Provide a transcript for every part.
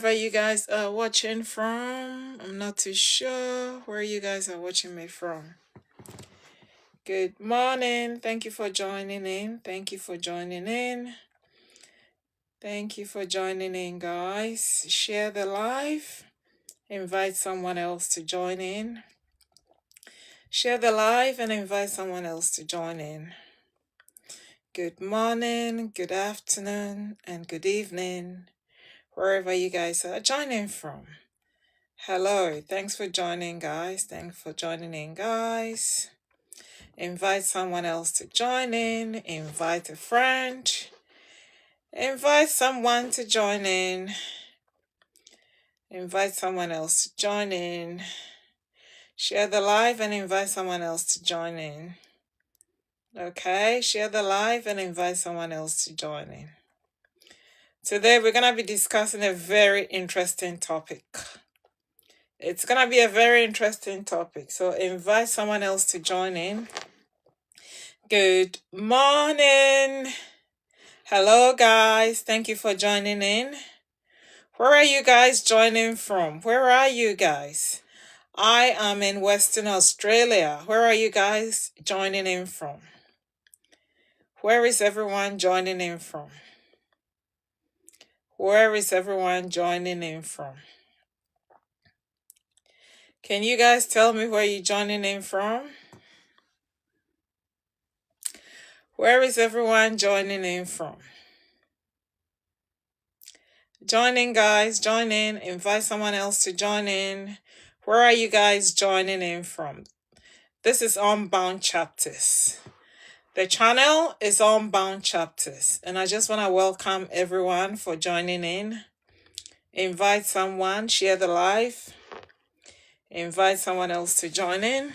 wherever you guys are watching from. I'm not too sure where you guys are watching me from. Good morning. Thank you for joining in. Thank you for joining in. Thank you for joining in, guys. Share the live. Invite someone else to join in. Share the live and invite someone else to join in. Good morning, good afternoon, and good evening, wherever you guys are joining from. Hello, thanks for joining, guys. Thanks for joining in, guys. Invite someone else to join in. Invite a friend. Invite someone to join in. Invite someone else to join in. Share the live and invite someone else to join in. Okay, share the live and invite someone else to join in. Today we're going to be discussing a very interesting topic. It's going to be a very interesting topic, so invite someone else to join in. Good morning. Hello, guys. Thank you for joining in. Where are you guys joining from? Where are you guys? I am in Western Australia. Where are you guys joining in from? Where is everyone joining in from? Where is everyone joining in from? Can you guys tell me where you're joining in from? Where is everyone joining in from? Join in, guys. Join in. Invite someone else to join in. Where are you guys joining in from? This is Unbound Chapters. The channel is Unbound Chapters. And I just want to welcome everyone for joining in. Invite someone. Share the live. Invite someone else to join in.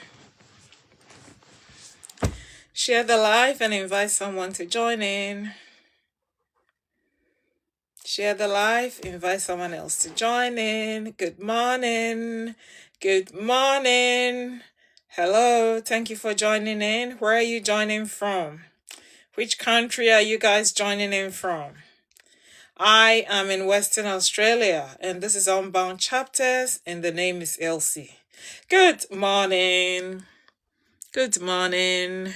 Share the live and invite someone to join in. Share the live, invite someone else to join in. Good morning. Good morning. Hello, thank you for joining in. Where are you joining from? Which country are you guys joining in from? I am in Western Australia, and this is Unbound Chapters, and the name is Elsie. Good morning. Good morning.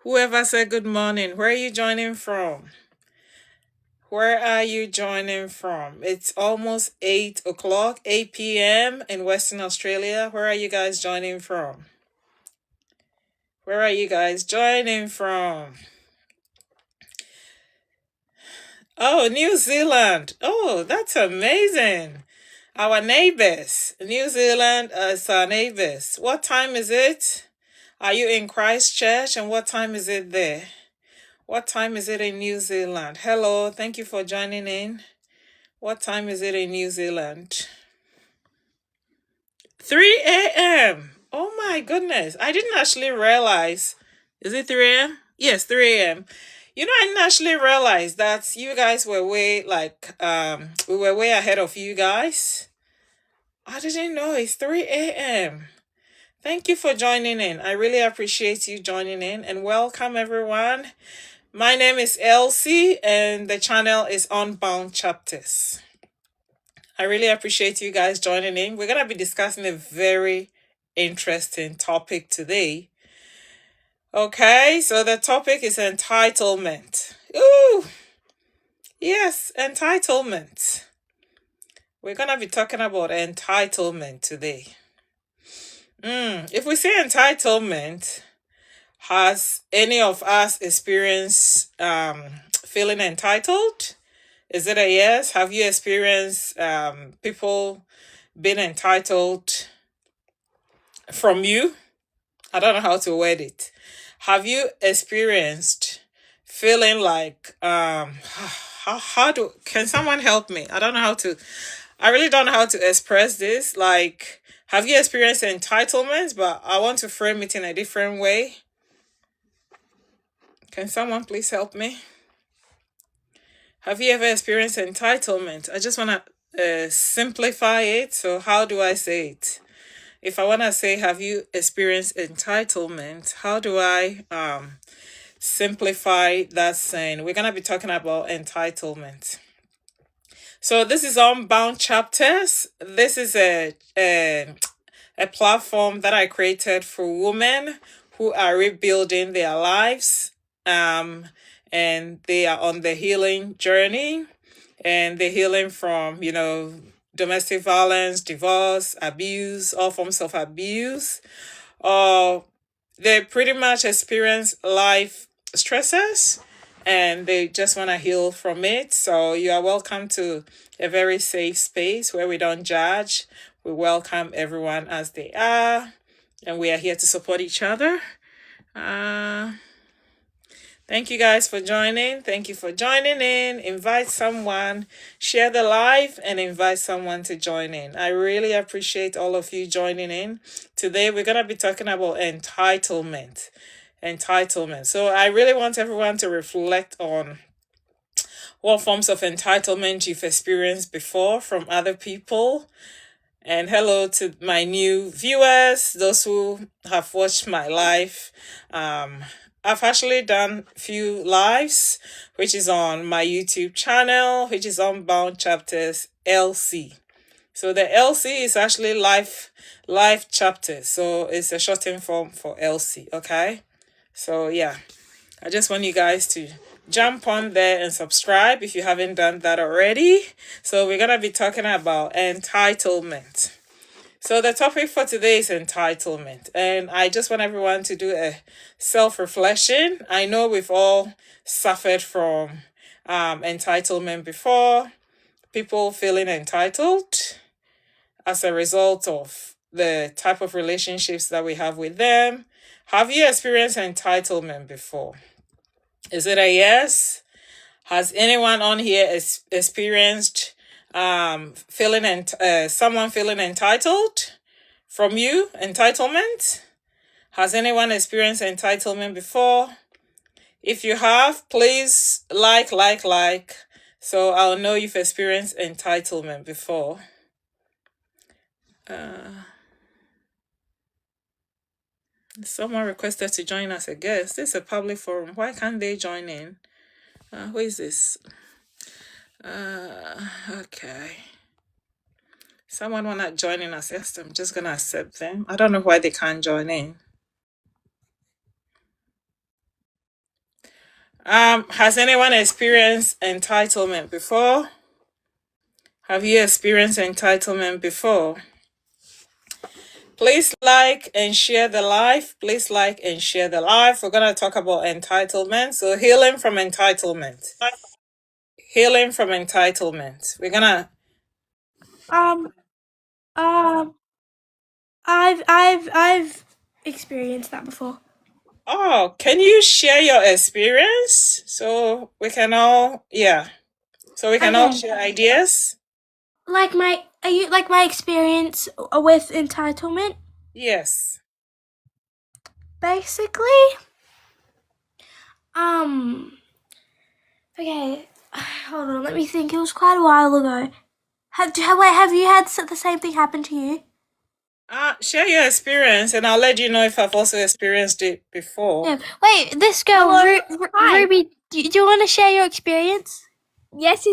Whoever said good morning, where are you joining from? Where are you joining from? It's almost 8 o'clock, 8 p.m. in Western Australia. Where are you guys joining from? Where are you guys joining from? Oh, New Zealand. Oh, that's amazing. Our neighbors. New Zealand is our neighbors. What time is it? Are you in Christchurch? And what time is it there? What time is it in New Zealand? Hello, thank you for joining in. What time is it in New Zealand? 3 a.m. Oh my goodness. I didn't actually realize. Is it 3 a.m.? Yes, 3 a.m. You know, I didn't actually realize that you guys were way we were way ahead of you guys. I didn't know it's 3 a.m. Thank you for joining in. I really appreciate you joining in, and welcome everyone. My name is Elsie and the channel is Unbound Chapters. I really appreciate you guys joining in. We're going to be discussing a very interesting topic today. Okay, so the topic is entitlement. Ooh, yes, entitlement. We're going to be talking about entitlement today. If we say entitlement, has any of us experienced feeling entitled? Is it a yes? Have you experienced people being entitled from you? I don't know how to word it. Have you experienced feeling like can someone help me? I really don't know how to express this. Like, have you experienced entitlement? But I want to frame it in a different way. Can someone please help me? Have you ever experienced entitlement? I just want to simplify it. So how do I say it? If I want to say, have you experienced entitlement? How do I simplify that saying? We're going to be talking about entitlement. So this is Unbound Chapters. This is a platform that I created for women who are rebuilding their lives, um, and they are on the healing journey, and they're healing from, domestic violence, divorce, abuse, all forms of abuse, or they pretty much experience life stresses and they just want to heal from it. So you are welcome to a very safe space where we don't judge. We welcome everyone as they are, and we are here to support each other. Uh, Thank you guys for joining. Thank you for joining in. Invite someone, share the live, and invite someone to join in. I really appreciate all of you joining in. Today, we're going to be talking about entitlement. Entitlement. So, I really want everyone to reflect on what forms of entitlement you've experienced before from other people. And hello to my new viewers, those who have watched my live. I've actually done few lives, which is on my YouTube channel, which is Unbound Chapters LC. So the LC is actually life chapters. So it's a shortened form for LC, okay? So yeah, I just want you guys to jump on there and subscribe if you haven't done that already. So we're going to be talking about entitlement. So the topic for today is entitlement, and I just want everyone to do a self-reflection. I know we've all suffered from entitlement before, people feeling entitled as a result of the type of relationships that we have with them. Have you experienced entitlement before? Is it a yes? Has anyone on here experienced someone feeling entitled from you? Entitlement? Has anyone experienced entitlement before? If you have, please like, so I'll know you've experienced entitlement before. Someone requested to join as a guest. This is a public forum. Why can't they join in? Who is this? Okay. Someone wanna join in as guest. I'm just gonna accept them. I don't know why they can't join in. Has anyone experienced entitlement before? Have you experienced entitlement before? Please like and share the live. Please like and share the live. We're gonna talk about entitlement. So healing from entitlement. Healing from entitlement. We're gonna I've experienced that before. Oh, can you share your experience so we can all all share ideas? Like my experience with entitlement? Yes. Basically, okay, hold on, let me think. It was quite a while ago. Have you had the same thing happen to you? Share your experience and I'll let you know if I've also experienced it before. Yeah. Wait, this girl, Ruby, do you want to share your experience? Yes.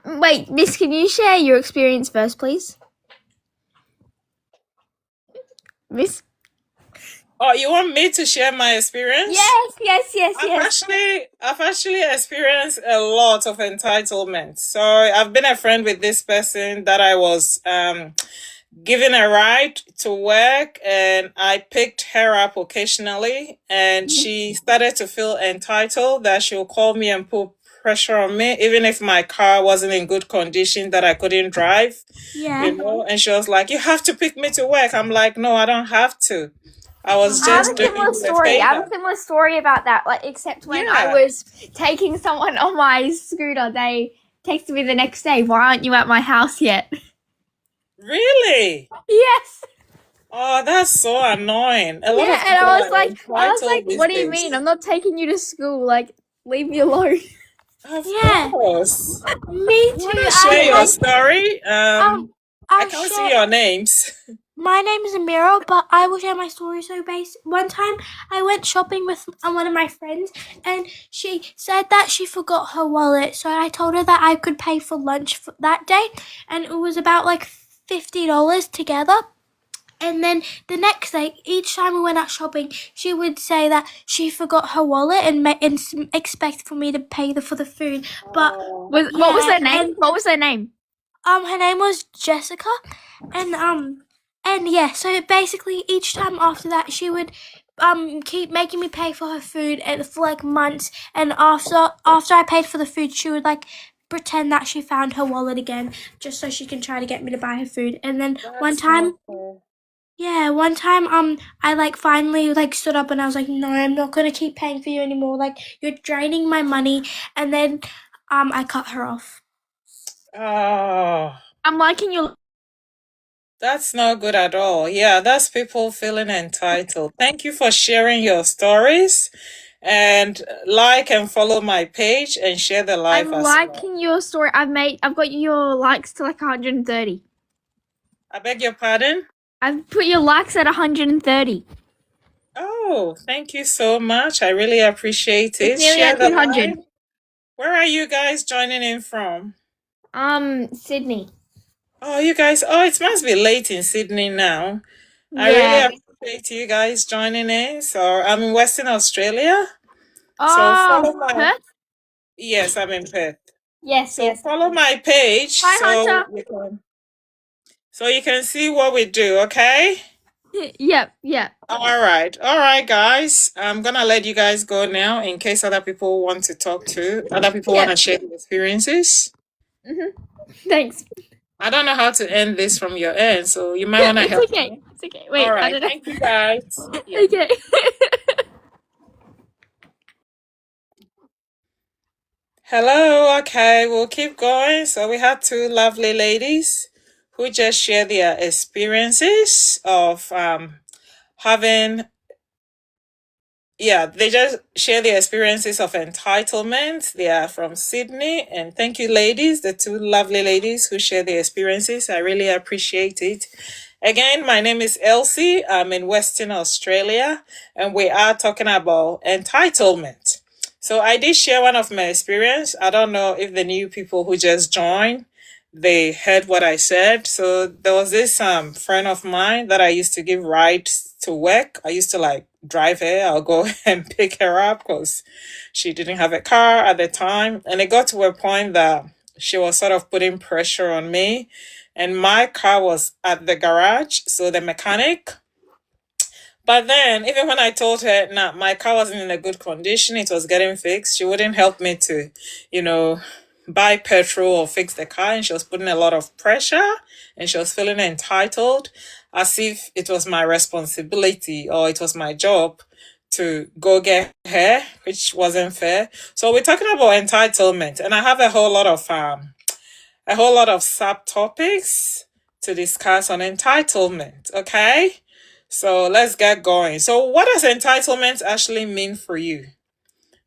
Wait, Miss, can you share your experience first, please? Miss? Oh, you want me to share my experience? Yes. I've actually experienced a lot of entitlement. So I've been a friend with this person that I was given a ride to work, and I picked her up occasionally, and she started to feel entitled that she'll call me and put pressure on me, even if my car wasn't in good condition, that I couldn't drive. Yeah. And she was like, you have to pick me to work. I'm like, no, I don't have to. I was just doing you a favor. I have a similar story about that, except when I was taking someone on my scooter, they texted me the next day, why aren't you at my house yet? Really? Yes. Oh, that's so annoying. I was like, what do you mean? I'm not taking you to school. Like, leave me alone. Of course. Me too. You want to share your story? I can't see your names. My name is Amira, but I will share my story. So, one time I went shopping with one of my friends, and she said that she forgot her wallet. So I told her that I could pay for lunch for that day, and it was about like $50 together. And then the next day, each time we went out shopping, she would say that she forgot her wallet and expect for me to pay for the food. But what was her name? What was her name? Her name was Jessica, and yeah. So basically, each time after that, she would keep making me pay for her food and for like months. And after I paid for the food, she would like pretend that she found her wallet again, just so she can try to get me to buy her food. And then one time. Yeah, one time I like finally like stood up and I was like, no, I'm not gonna keep paying for you anymore. Like you're draining my money. And then I cut her off. Oh, I'm liking your. that's not good at all. Yeah, that's people feeling entitled. Thank you for sharing your stories. And like and follow my page and share the live I'm as liking well. your story. I've got your likes to like 130. I beg your pardon? I've put your likes at 130. Oh, thank you so much. I really appreciate it. It's nearly Share at the 200. live. Where are you guys joining in from? Sydney. Oh, you guys. Oh, it must be late in Sydney now. I Yeah. really appreciate you guys joining in. So I'm in Western Australia. So Oh, follow my. Perth? Yes, I'm in Perth. Yes, So yes. follow my page Hi, Hunter. so you can see what we do, okay? Yep. All right, guys. I'm gonna let you guys go now in case other people want to talk to. Other people want to share their experiences. Thanks. I don't know how to end this from your end, so you might want to help me. It's okay. Wait, All I right, don't know. thank you, guys. Yeah. Okay. Hello. Okay, we'll keep going. So we had two lovely ladies who just shared their experiences of having they just share their experiences of entitlement. They are from Sydney. And thank you, ladies, the two lovely ladies who share their experiences. I really appreciate it. Again, my name is Elsie. I'm in Western Australia, and we are talking about entitlement. So I did share one of my experience. I don't know if the new people who just joined, they heard what I said. So there was this friend of mine that I used to give rides to work. I used to like drive her. I'll go and pick her up because she didn't have a car at the time. And it got to a point that she was sort of putting pressure on me. And my car was at the garage, so the mechanic. But then, even when I told her, nah, my car wasn't in a good condition, it was getting fixed, she wouldn't help me to, buy petrol or fix the car. And she was putting a lot of pressure and she was feeling entitled as if it was my responsibility or it was my job to go get her, which wasn't fair. So we're talking about entitlement, and I have a whole lot of subtopics to discuss on entitlement. Okay, so let's get going. So what does entitlement actually mean for you?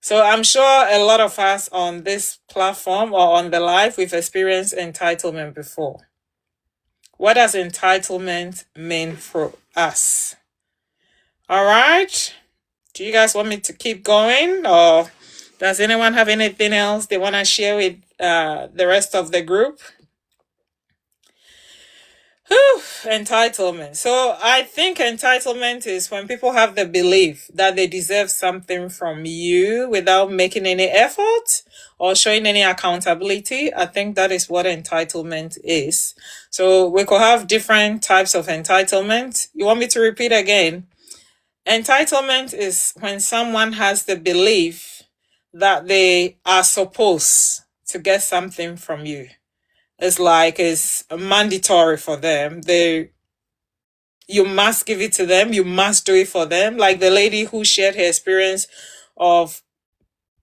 So I'm sure a lot of us on this platform or on the live, we've experienced entitlement before. What does entitlement mean for us? All right. Do you guys want me to keep going, or does anyone have anything else they want to share with the rest of the group? Entitlement. So I think entitlement is when people have the belief that they deserve something from you without making any effort or showing any accountability. I think that is what entitlement is. So we could have different types of entitlement. You want me to repeat again? Entitlement is when someone has the belief that they are supposed to get something from you. It's like it's mandatory for them. You must give it to them. You must do it for them. Like the lady who shared her experience of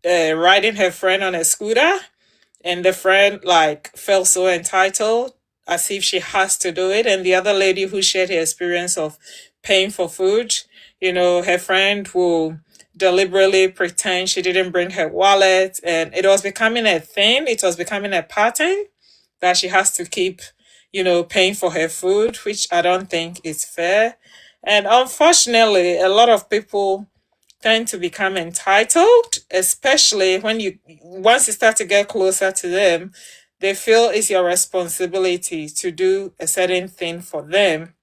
riding her friend on a scooter, and the friend like felt so entitled as if she has to do it. And the other lady who shared her experience of paying for food, her friend will deliberately pretend she didn't bring her wallet, and it was becoming a thing. It was becoming a pattern that she has to keep, paying for her food, which I don't think is fair. And unfortunately, a lot of people tend to become entitled, especially when once you start to get closer to them, they feel it's your responsibility to do a certain thing for them,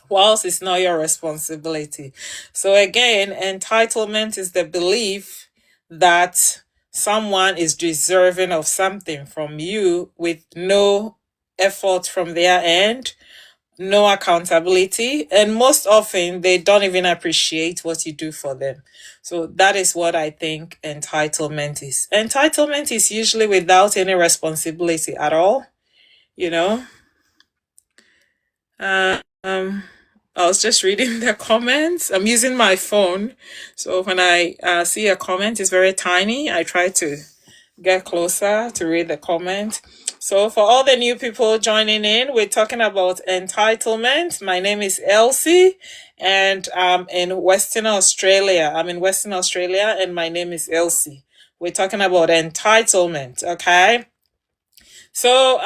whilst it's not your responsibility. So again, entitlement is the belief that someone is deserving of something from you with no effort from their end, no accountability, and most often they don't even appreciate what you do for them. So that is what I think entitlement is. Entitlement is usually without any responsibility at all, you know. I was just reading the comments. I'm using my phone, so when I see a comment, it's very tiny. I try to get closer to read the comment. So for all the new people joining in, we're talking about entitlement. My name is Elsie, and I'm in Western Australia. And my name is Elsie. We're talking about entitlement, okay? So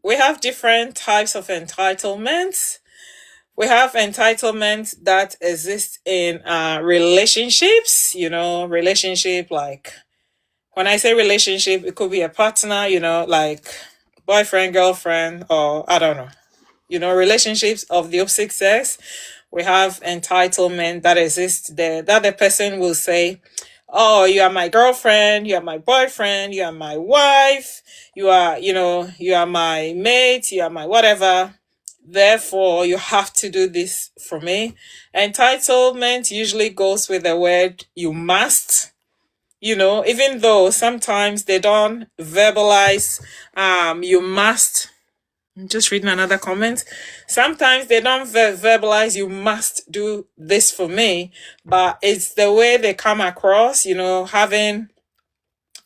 we have different types of entitlements. We have entitlement that exists in relationships, relationship, like when I say relationship, it could be a partner, like boyfriend, girlfriend, or I don't know, relationships of the opposite sex. We have entitlement that exists there, that the person will say, oh, you are my girlfriend, you are my boyfriend, you are my wife, you are my mate, you are my whatever. Therefore, you have to do this for me. Entitlement usually goes with the word you must, even though sometimes they don't verbalize you must. Just reading another comment. Sometimes they don't verbalize you must do this for me, but it's the way they come across, having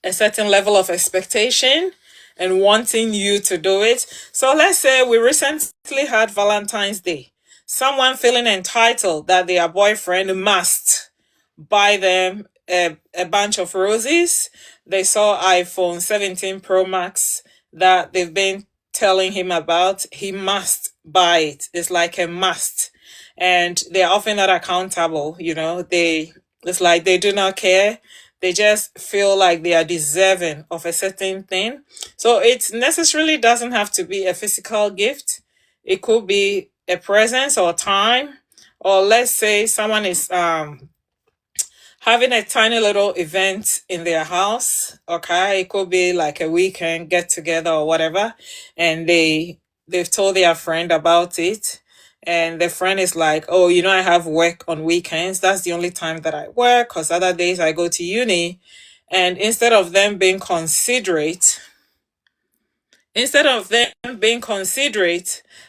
a certain level of expectation and wanting you to do it. So let's say we recently had Valentine's Day. Someone feeling entitled that their boyfriend must buy them a bunch of roses. They saw iPhone 17 Pro Max that they've been telling him about. He must buy it. It's like a must. And they're often not accountable, it's like they do not care. They just feel like they are deserving of a certain thing. So it necessarily doesn't have to be a physical gift. It could be a presence or time. Or let's say someone is having a tiny little event in their house. Okay, it could be like a weekend get together or whatever, and they've told their friend about it, and the friend is like, oh, I have work on weekends. That's the only time that I work, because other days I go to uni. And instead of them being considerate,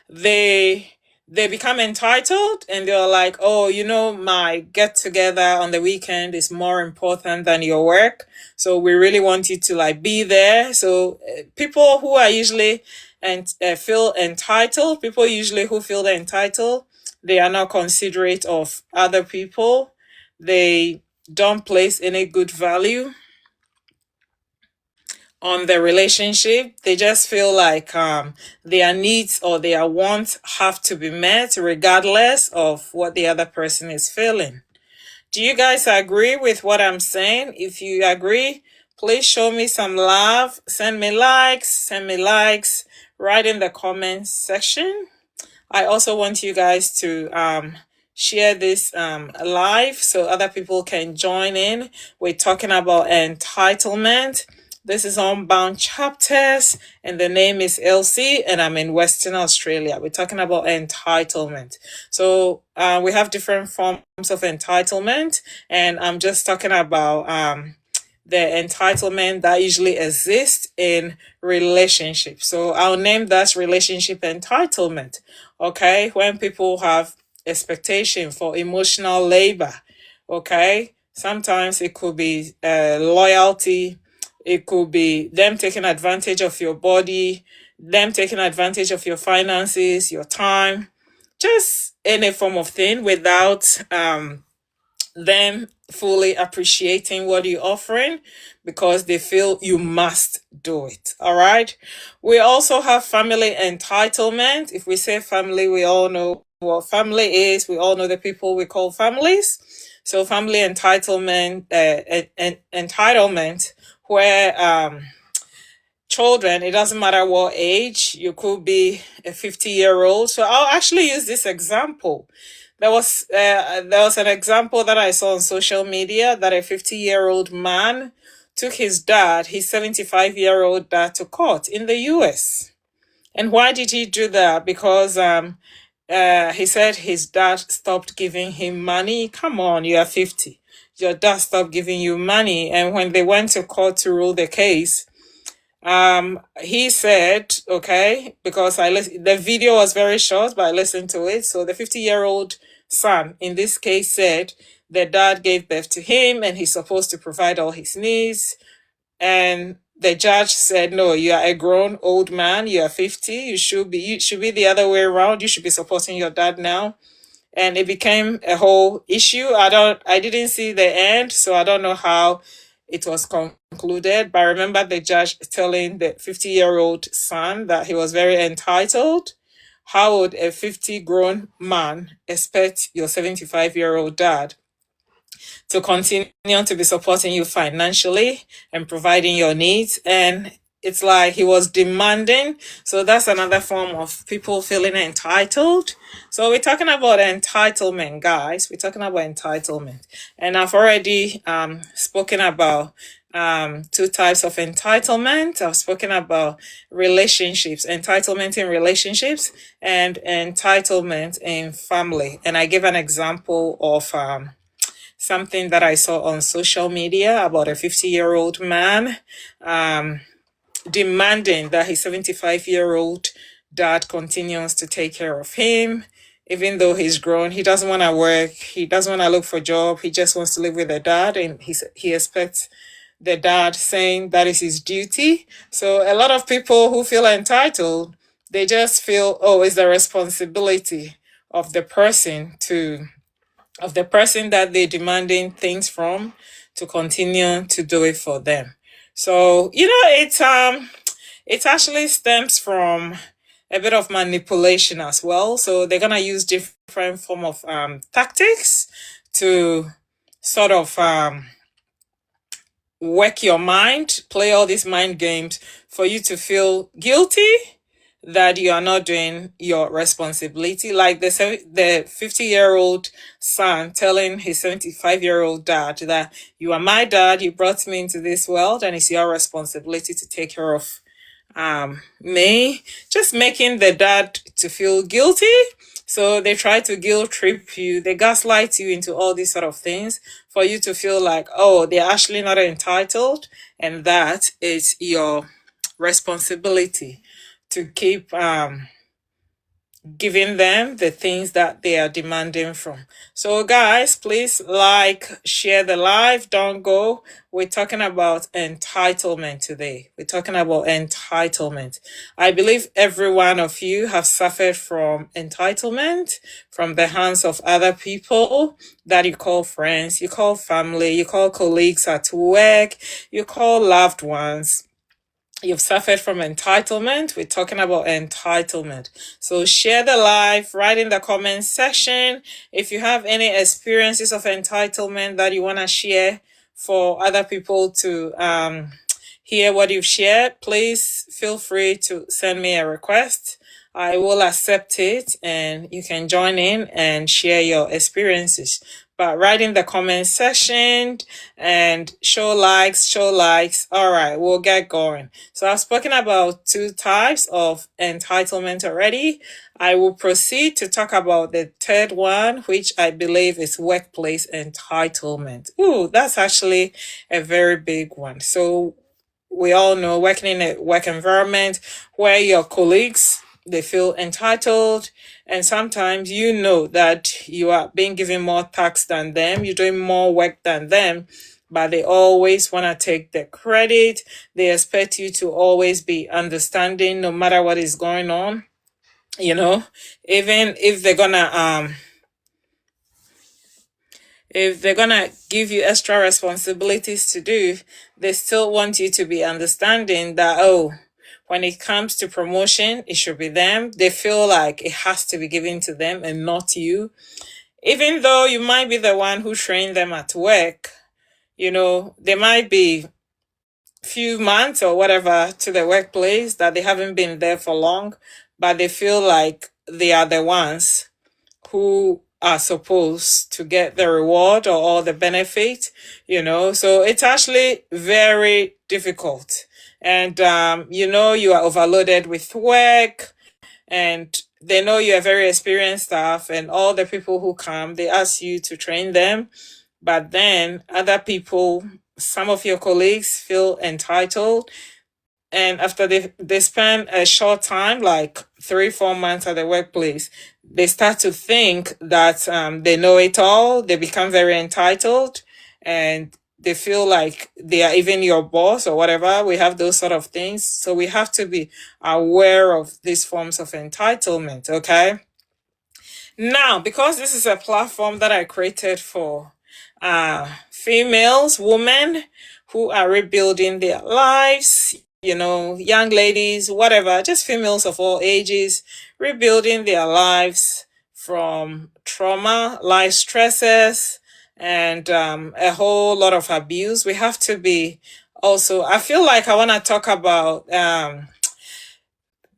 they become entitled, and they're like, oh, my get together on the weekend is more important than your work, so we really want you to like be there. So people who are usually and feel entitled, they are not considerate of other people. They don't place any good value on the relationship. They just feel like their needs or their wants have to be met regardless of what the other person is feeling. Do you guys agree with what I'm saying? If you agree, please show me some love. Send me likes, write in the comments section. I also want you guys to share this live so other people can join in. We're talking about entitlement. This is Unbound Chapters, and the name is Elsie, and I'm in Western Australia. We're talking about entitlement. So we have different forms of entitlement, and I'm just talking about the entitlement that usually exists in relationships. So I'll name that relationship entitlement. Okay, when people have expectation for emotional labor. Okay, sometimes it could be loyalty. It could be them taking advantage of your body, them taking advantage of your finances, your time, just any form of thing without them fully appreciating what you're offering because they feel you must do it. All right. We also have family entitlement. If we say family, we all know what family is. We all know the people we call families. So family entitlement, entitlement, where children, it doesn't matter what age, you could be a 50-year-old. So I'll actually use this example. There was an example that I saw on social media that a 50-year-old man took his 75-year-old dad to court in the US. And why did he do that? Because he said his dad stopped giving him money. Come on, you are 50. Your dad stopped giving you money. And when they went to court to rule the case, he said, okay, because the video was very short, but I listened to it. So the 50-year-old son in this case said the dad gave birth to him and he's supposed to provide all his needs. And the judge said, no, you are a grown old man, you are 50, you should be the other way around. You should be supporting your dad now. And it became a whole issue. I didn't see the end, so I don't know how it was concluded, but I remember the judge telling the 50-year-old son that he was very entitled. How would a 50 grown man expect your 75-year-old dad to continue to be supporting you financially and providing your needs? And it's like he was demanding. So that's another form of people feeling entitled. So we're talking about entitlement, guys. We're talking about entitlement. And I've already spoken about two types of entitlement. I've spoken about relationships, entitlement in relationships and entitlement in family. And I gave an example of something that I saw on social media about a 50-year-old man demanding that his 75-year-old dad continues to take care of him, even though he's grown. He doesn't want to work. He doesn't want to look for a job. He just wants to live with the dad, and he expects the dad saying that is his duty. So a lot of people who feel entitled, they just feel, oh, it's the responsibility of the person that they're demanding things from to continue to do it for them. So, it actually stems from a bit of manipulation as well. So they're gonna use different form of tactics to sort of work your mind, play all these mind games for you to feel guilty that you are not doing your responsibility. Like the 50-year-old son telling his 75-year-old dad that you are my dad, you brought me into this world, and it's your responsibility to take care of me. Just making the dad to feel guilty. So they try to guilt trip you, they gaslight you into all these sort of things for you to feel like, oh, they're actually not entitled, and that is your responsibility to keep giving them the things that they are demanding from. So guys, please share the live, don't go. We're talking about entitlement today. We're talking about entitlement. I believe every one of you have suffered from entitlement from the hands of other people that you call friends, you call family, you call colleagues at work, you call loved ones. You've suffered from entitlement. We're talking about entitlement. So share the live, write in the comment section if you have any experiences of entitlement that you want to share for other people to hear what you've shared. Please feel free to send me a request. I will accept it and you can join in and share your experiences. But write in the comment section and show likes. All right, we'll get going. So I've spoken about two types of entitlement already. I will proceed to talk about the third one, which I believe is workplace entitlement. Ooh, that's actually a very big one. So we all know working in a work environment where your colleagues, they feel entitled, and sometimes you know that you are being given more tasks than them, you're doing more work than them, but they always want to take the credit. They expect you to always be understanding no matter what is going on. Even if they're gonna if they're gonna give you extra responsibilities to do, they still want you to be understanding that, oh, when it comes to promotion, it should be them. They feel like it has to be given to them and not you. Even though you might be the one who trained them at work, they might be few months or whatever to the workplace that they haven't been there for long, but they feel like they are the ones who are supposed to get the reward or all the benefit, so it's actually very difficult. And you are overloaded with work, and they know you are very experienced staff, and all the people who come, they ask you to train them. But then other people, some of your colleagues, feel entitled, and after they spend a short time, like 3-4 months at the workplace, they start to think that they know it all. They become very entitled, and they feel like they are even your boss or whatever. We have those sort of things. So we have to be aware of these forms of entitlement, okay? Now, because this is a platform that I created for females, women who are rebuilding their lives, young ladies, whatever, just females of all ages, rebuilding their lives from trauma, life stresses, and a whole lot of abuse. We have to be also, I feel like I want to talk about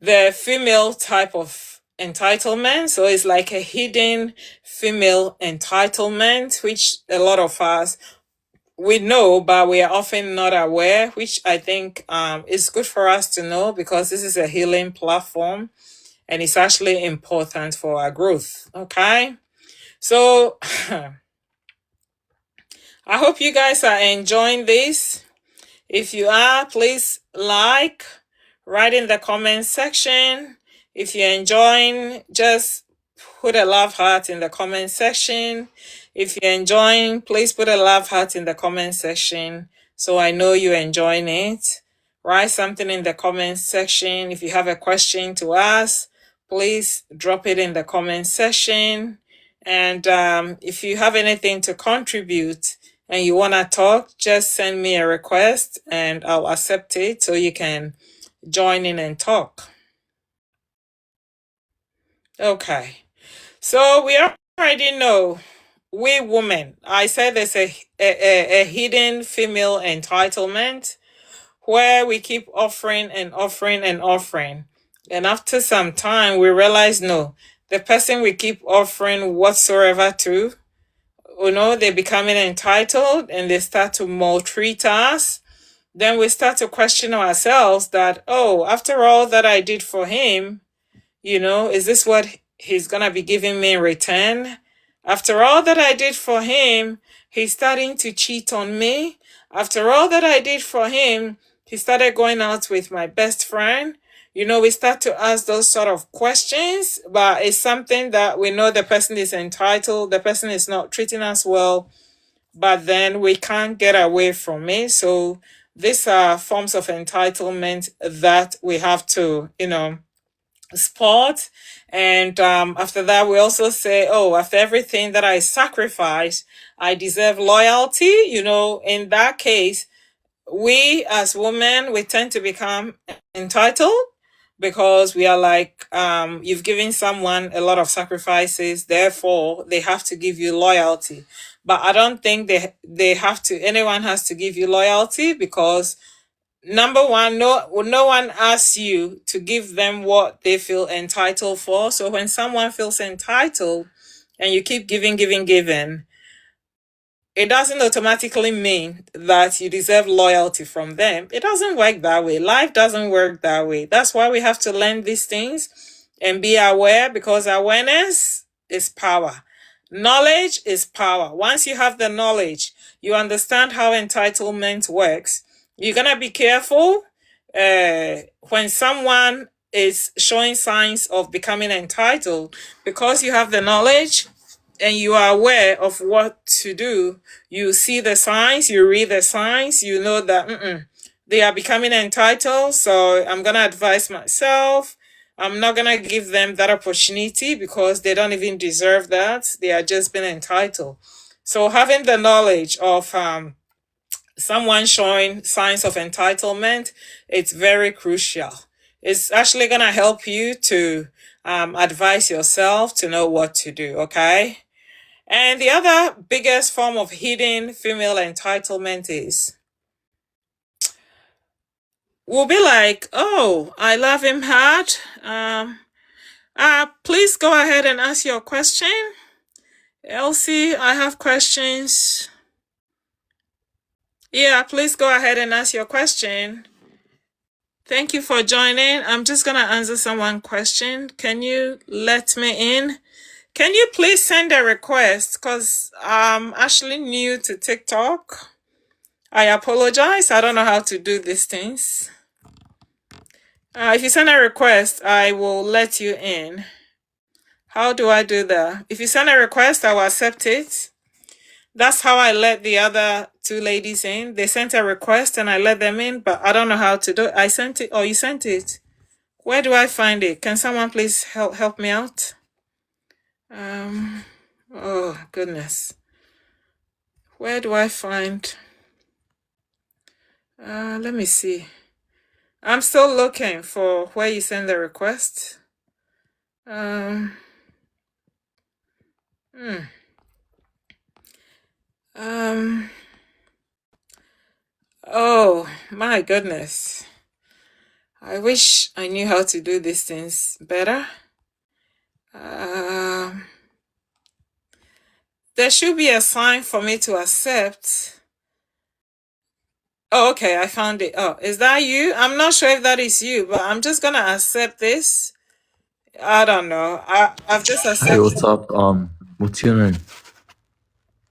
the female type of entitlement. So it's like a hidden female entitlement, which a lot of us, we know, but we are often not aware, which I think is good for us to know, because this is a healing platform and it's actually important for our growth. Okay. So I hope you guys are enjoying this. If you are, please write in the comment section. If you're enjoying, just put a love heart in the comment section. If you're enjoying, please put a love heart in the comment section so I know you're enjoying it. Write something in the comment section. If you have a question to ask, please drop it in the comment section. And if you have anything to contribute and you want to talk, just send me a request and I'll accept it so you can join in and talk. Okay. So we already know, we women, I said there's a hidden female entitlement where we keep offering and offering and offering. And after some time, we realize, no, the person we keep offering whatsoever to, they're becoming entitled and they start to maltreat us. Then we start to question ourselves that, oh, after all that I did for him, is this what he's going to be giving me in return? After all that I did for him, he's starting to cheat on me. After all that I did for him, he started going out with my best friend. We start to ask those sort of questions, but it's something that we know the person is entitled, the person is not treating us well, but then we can't get away from it. So these are forms of entitlement that we have to, spot. And after that, we also say, oh, after everything that I sacrificed, I deserve loyalty. In that case, we as women, we tend to become entitled because we are like, you've given someone a lot of sacrifices, therefore they have to give you loyalty. But I don't think anyone has to give you loyalty, because number one, no one asks you to give them what they feel entitled for. So when someone feels entitled and you keep giving, it doesn't automatically mean that you deserve loyalty from them. It doesn't work that way. Life doesn't work that way. That's why we have to learn these things and be aware, because awareness is power. Knowledge is power. Once you have the knowledge, you understand how entitlement works. You're going to be careful when someone is showing signs of becoming entitled, because you have the knowledge and you are aware of what to do. You see the signs, you read the signs, you know that they are becoming entitled. So I'm going to advise myself. I'm not going to give them that opportunity, because they don't even deserve that. They are just being entitled. So having the knowledge of someone showing signs of entitlement, it's very crucial. It's actually going to help you to advise yourself to know what to do, okay? And the other biggest form of hidden female entitlement is we'll be like, oh, I love him hard. Please go ahead and ask your question. Elsie, I have questions. Yeah, please go ahead and ask your question. Thank you for joining. I'm just going to answer someone question. Can you let me in? Can you please send a request? Because I'm actually new to TikTok. I apologize. I don't know how to do these things. If you send a request, I will let you in. How do I do that? If you send a request, I will accept it. That's how I let the other two ladies in. They sent a request and I let them in, but I don't know how to do it. I sent it, or you sent it. Where do I find it? Can someone please help me out? Oh goodness. Where do I find? Let me see. I'm still looking for where you send the request. Oh my goodness. I wish I knew how to do these things better. There should be a sign for me to accept. Oh, okay, I found it. Oh, is that you? I'm not sure if that is you, but I'm just gonna accept this. I don't know. I've just accepted. Hey, what's up? What's your name?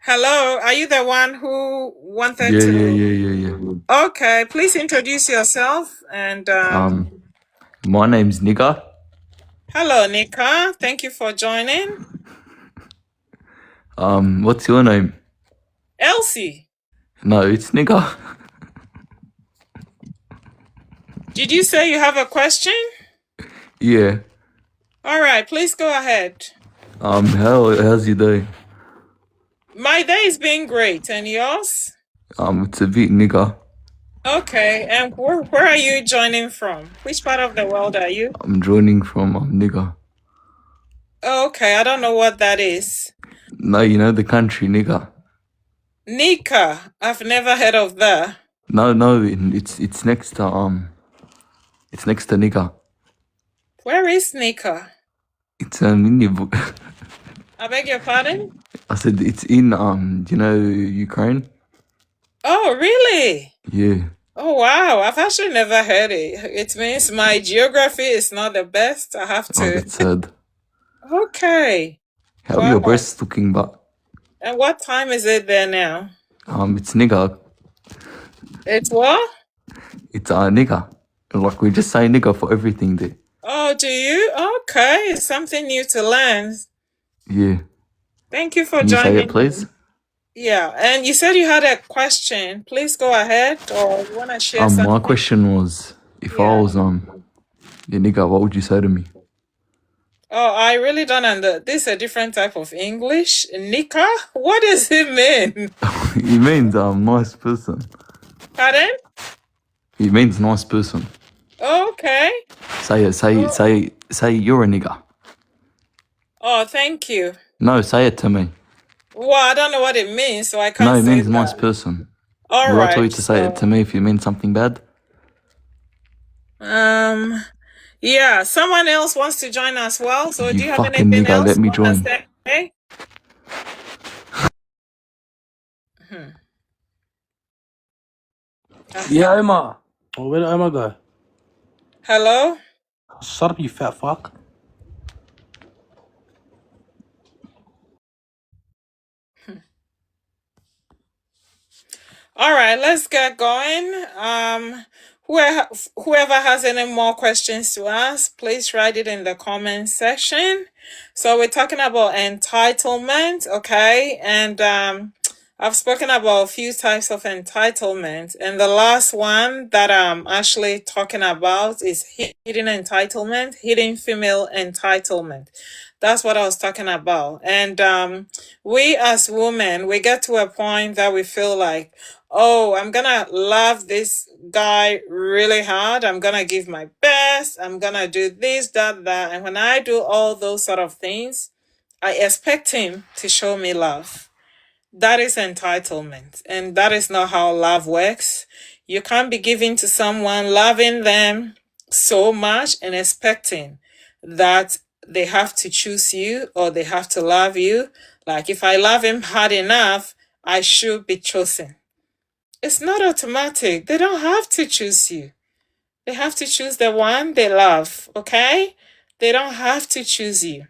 Hello, are you the one who wanted Yeah, to? yeah. Okay, please introduce yourself and. My name's Nika. Hello, Nika. Thank you for joining. What's your name? Elsie. No, it's Nika. Did you say you have a question? Yeah. All right, please go ahead. How's your day? My day is being great, and yours? It's a bit Nika. Okay, and where are you joining from? Which part of the world are you? I'm joining from Nika. Okay, I don't know what that is. No, you know the country Nika. Nika, I've never heard of that. No, it's next to Nika. Where is Nika? It's in your book. I beg your pardon? I said it's in you know Ukraine? Oh, really? Yeah. Oh, wow. I've actually never heard it. It means my geography is not the best. I have to. Oh, that's sad. Okay. How are your breasts looking, but? And what time is it there now? It's nigga. It's what? It's nigga. Like we just say nigga for everything there. Oh, do you? Okay. It's something new to learn. Yeah. Thank you for Can joining. you say it, please? Yeah, and you said you had a question. Please go ahead, or you want to share something? My question was, if I was your nigga, what would you say to me? Oh, I really don't understand. This is a different type of English. Nika? What does it mean? It means nice person. Pardon? It means nice person. Okay. Say you're a nigga. Oh, thank you. No, say it to me. Well, I don't know what it means, so I can't say No, it means that. nice person. All Will right. I tell you to say it to me if you mean something bad? Yeah, someone else wants to join as well. So do you have fucking anything nigga, else let me you wanna join. say? Yeah, Emma. Oh, where did Emma go? Hello? Shut up, you fat fuck. All right, let's get going. Whoever has any more questions to ask, please write it in the comment section. So we're talking about entitlement, okay? And I've spoken about a few types of entitlement, and the last one that I'm actually talking about is hidden entitlement, hidden female entitlement. That's what I was talking about. And we as women, we get to a point that we feel like, oh, I'm gonna love this guy really hard. I'm gonna give my best. I'm gonna do this, that. And when I do all those sort of things, I expect him to show me love. That is entitlement. And that is not how love works. You can't be giving to someone, loving them so much and expecting that they have to choose you or they have to love you. Like if I love him hard enough, I should be chosen. It's not automatic. They don't have to choose you. They have to choose the one they love, okay? They don't have to choose you.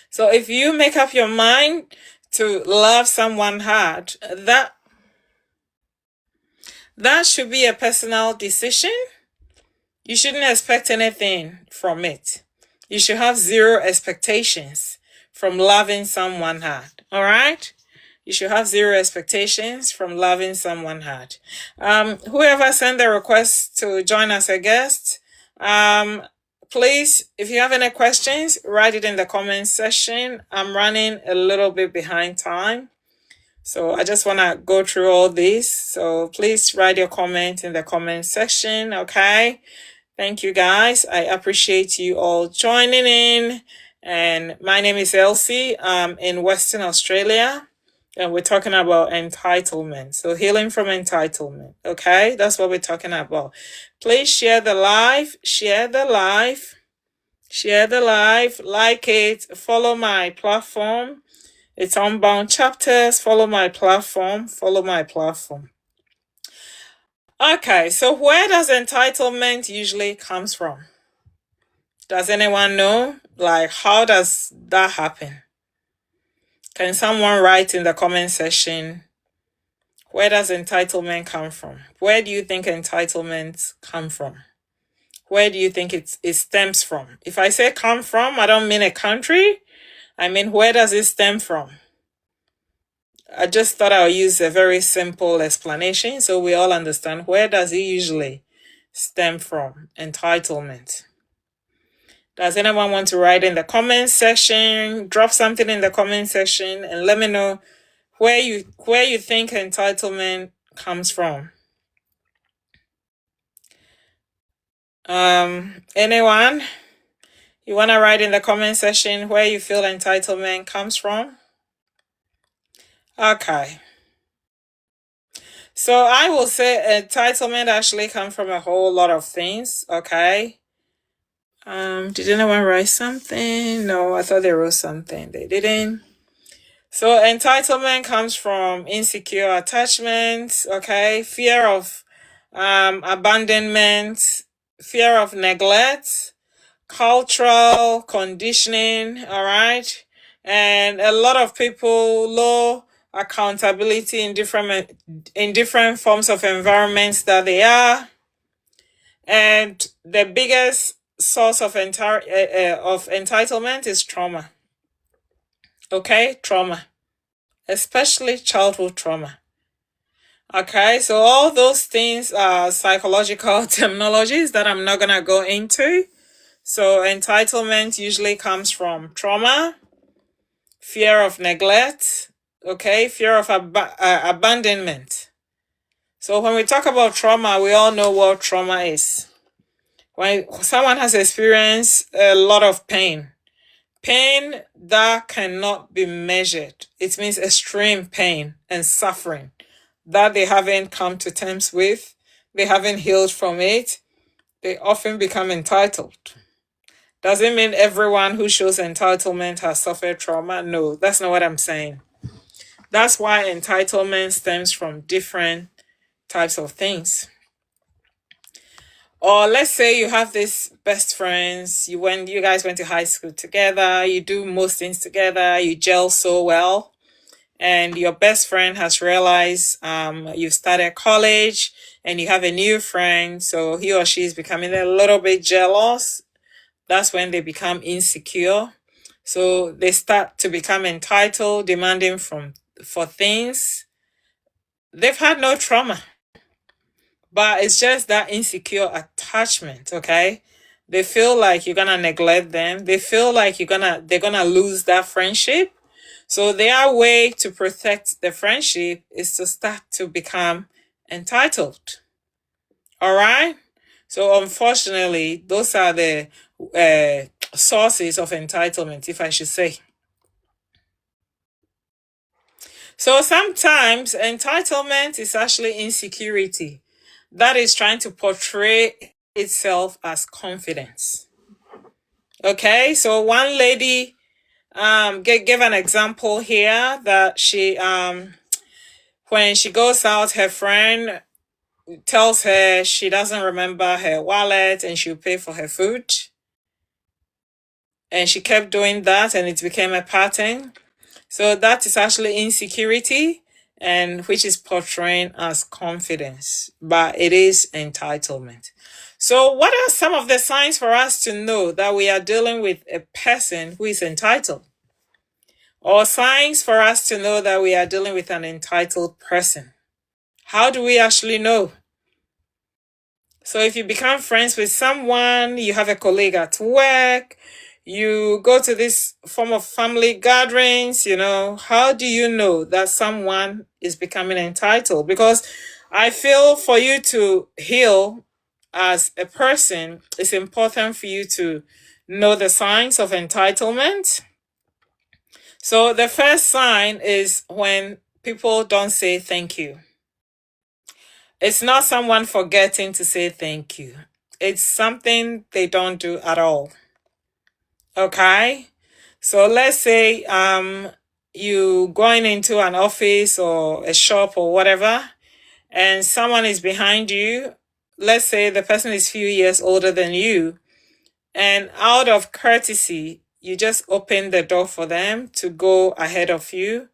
So if you make up your mind to love someone hard, that should be a personal decision. You shouldn't expect anything from it. You should have zero expectations from loving someone hard. All right? You should have zero expectations from loving someone hard. Whoever sent the request to join as a guest, please, if you have any questions, write it in the comment section. I'm running a little bit behind time, so I just want to go through all this. So please write your comment in the comment section, okay? Thank you, guys. I appreciate you all joining in. And my name is Elsie. I'm in Western Australia, and we're talking about entitlement. So healing from entitlement, okay? That's what we're talking about. Please share the live, like it, follow my platform. It's Unbound Chapters. Follow my platform. Okay, so where does entitlement usually comes from? Does anyone know? Like, how does that happen? Can someone write in the comment section, where does entitlement come from? Where do you think entitlement come from? Where do you think it stems from? If I say come from, I don't mean a country. I mean, where does it stem from? I just thought I'll use a very simple explanation so we all understand, where does it usually stem from, entitlement? Does anyone want to write in the comment section? Drop something in the comment section and let me know where you think entitlement comes from. Anyone? You want to write in the comment section where you feel entitlement comes from? Okay. So I will say entitlement actually comes from a whole lot of things, okay? Did anyone write something? No, I thought they wrote something. They didn't. So entitlement comes from insecure attachments, okay? Fear of abandonment, fear of neglect, cultural conditioning, all right? And a lot of people low accountability in different forms of environments that they are. And the biggest source of entitlement is trauma. Okay, trauma, especially childhood trauma. Okay, so all those things are psychological terminologies that I'm not gonna go into. So entitlement usually comes from trauma, fear of neglect, okay, fear of abandonment. So when we talk about trauma, we all know what trauma is. When someone has experienced a lot of pain that cannot be measured, it means extreme pain and suffering that they haven't come to terms with, they haven't healed from it, they often become entitled. Doesn't mean everyone who shows entitlement has suffered trauma. No, that's not what I'm saying. That's why entitlement stems from different types of things. Or let's say you have this best friends, you guys went to high school together, you do most things together, you gel so well, and your best friend has realized you've started college and you have a new friend, so he or she is becoming a little bit jealous. That's when they become insecure. So they start to become entitled, demanding for things. They've had no trauma, but it's just that insecure attachment, okay? They feel like you're gonna neglect them. They feel like they're gonna lose that friendship. So their way to protect the friendship is to start to become entitled. All right. So unfortunately, those are the sources of entitlement, if I should say. So sometimes entitlement is actually insecurity that is trying to portray itself as confidence. Okay, so one lady gave an example here that she when she goes out, her friend tells her she doesn't remember her wallet and she'll pay for her food. And she kept doing that and it became a pattern. So that is actually insecurity, and which is portraying as confidence, but it is entitlement. So what are some of the signs for us to know that we are dealing with a person who is entitled? Or signs for us to know that we are dealing with an entitled person? How do we actually know? So if you become friends with someone, you have a colleague at work, you go to this form of family gatherings, how do you know that someone is becoming entitled? Because I feel for you to heal as a person, it's important for you to know the signs of entitlement. So the first sign is when people don't say thank you. It's not someone forgetting to say thank you. It's something they don't do at all. Okay? So let's say you going into an office or a shop or whatever, and someone is behind you. Let's say the person is few years older than you, and out of courtesy, you just open the door for them to go ahead of you.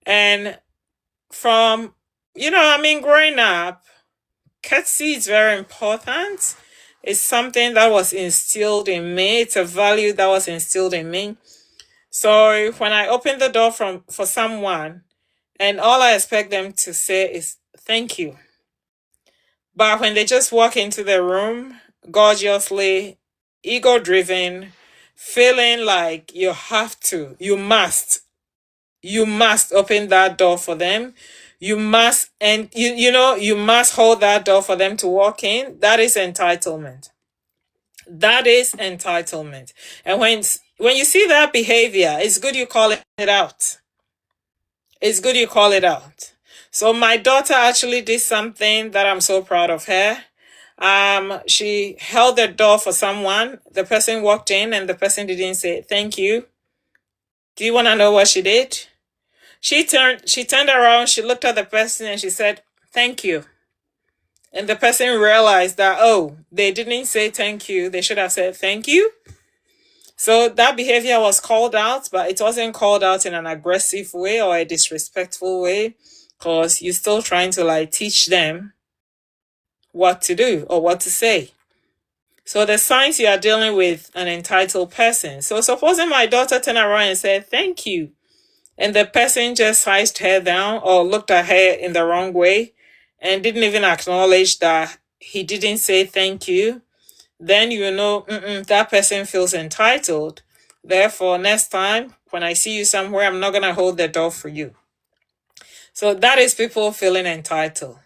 And from, growing up, courtesy is very important. It's something that was instilled in me. It's a value that was instilled in me. So when I open the door for someone, and all I expect them to say is thank you. But when they just walk into the room, gorgeously, ego-driven, feeling like you must open that door for them. You must, and you must hold that door for them to walk in. That is entitlement. That is entitlement. And when you see that behavior, it's good you call it out. It's good you call it out. So my daughter actually did something that I'm so proud of her. She held the door for someone. The person walked in and the person didn't say thank you. Do you want to know what she did? She turned around, she looked at the person and she said, thank you. And the person realized that, oh, they didn't say thank you. They should have said thank you. So that behavior was called out, but it wasn't called out in an aggressive way or a disrespectful way, because you're still trying to teach them what to do or what to say. So the signs you are dealing with an entitled person. So supposing my daughter turned around and said, thank you, and the person just sized her down or looked at her in the wrong way and didn't even acknowledge that he didn't say thank you, then you know that person feels entitled. Therefore, next time when I see you somewhere, I'm not going to hold the door for you. So that is people feeling entitled.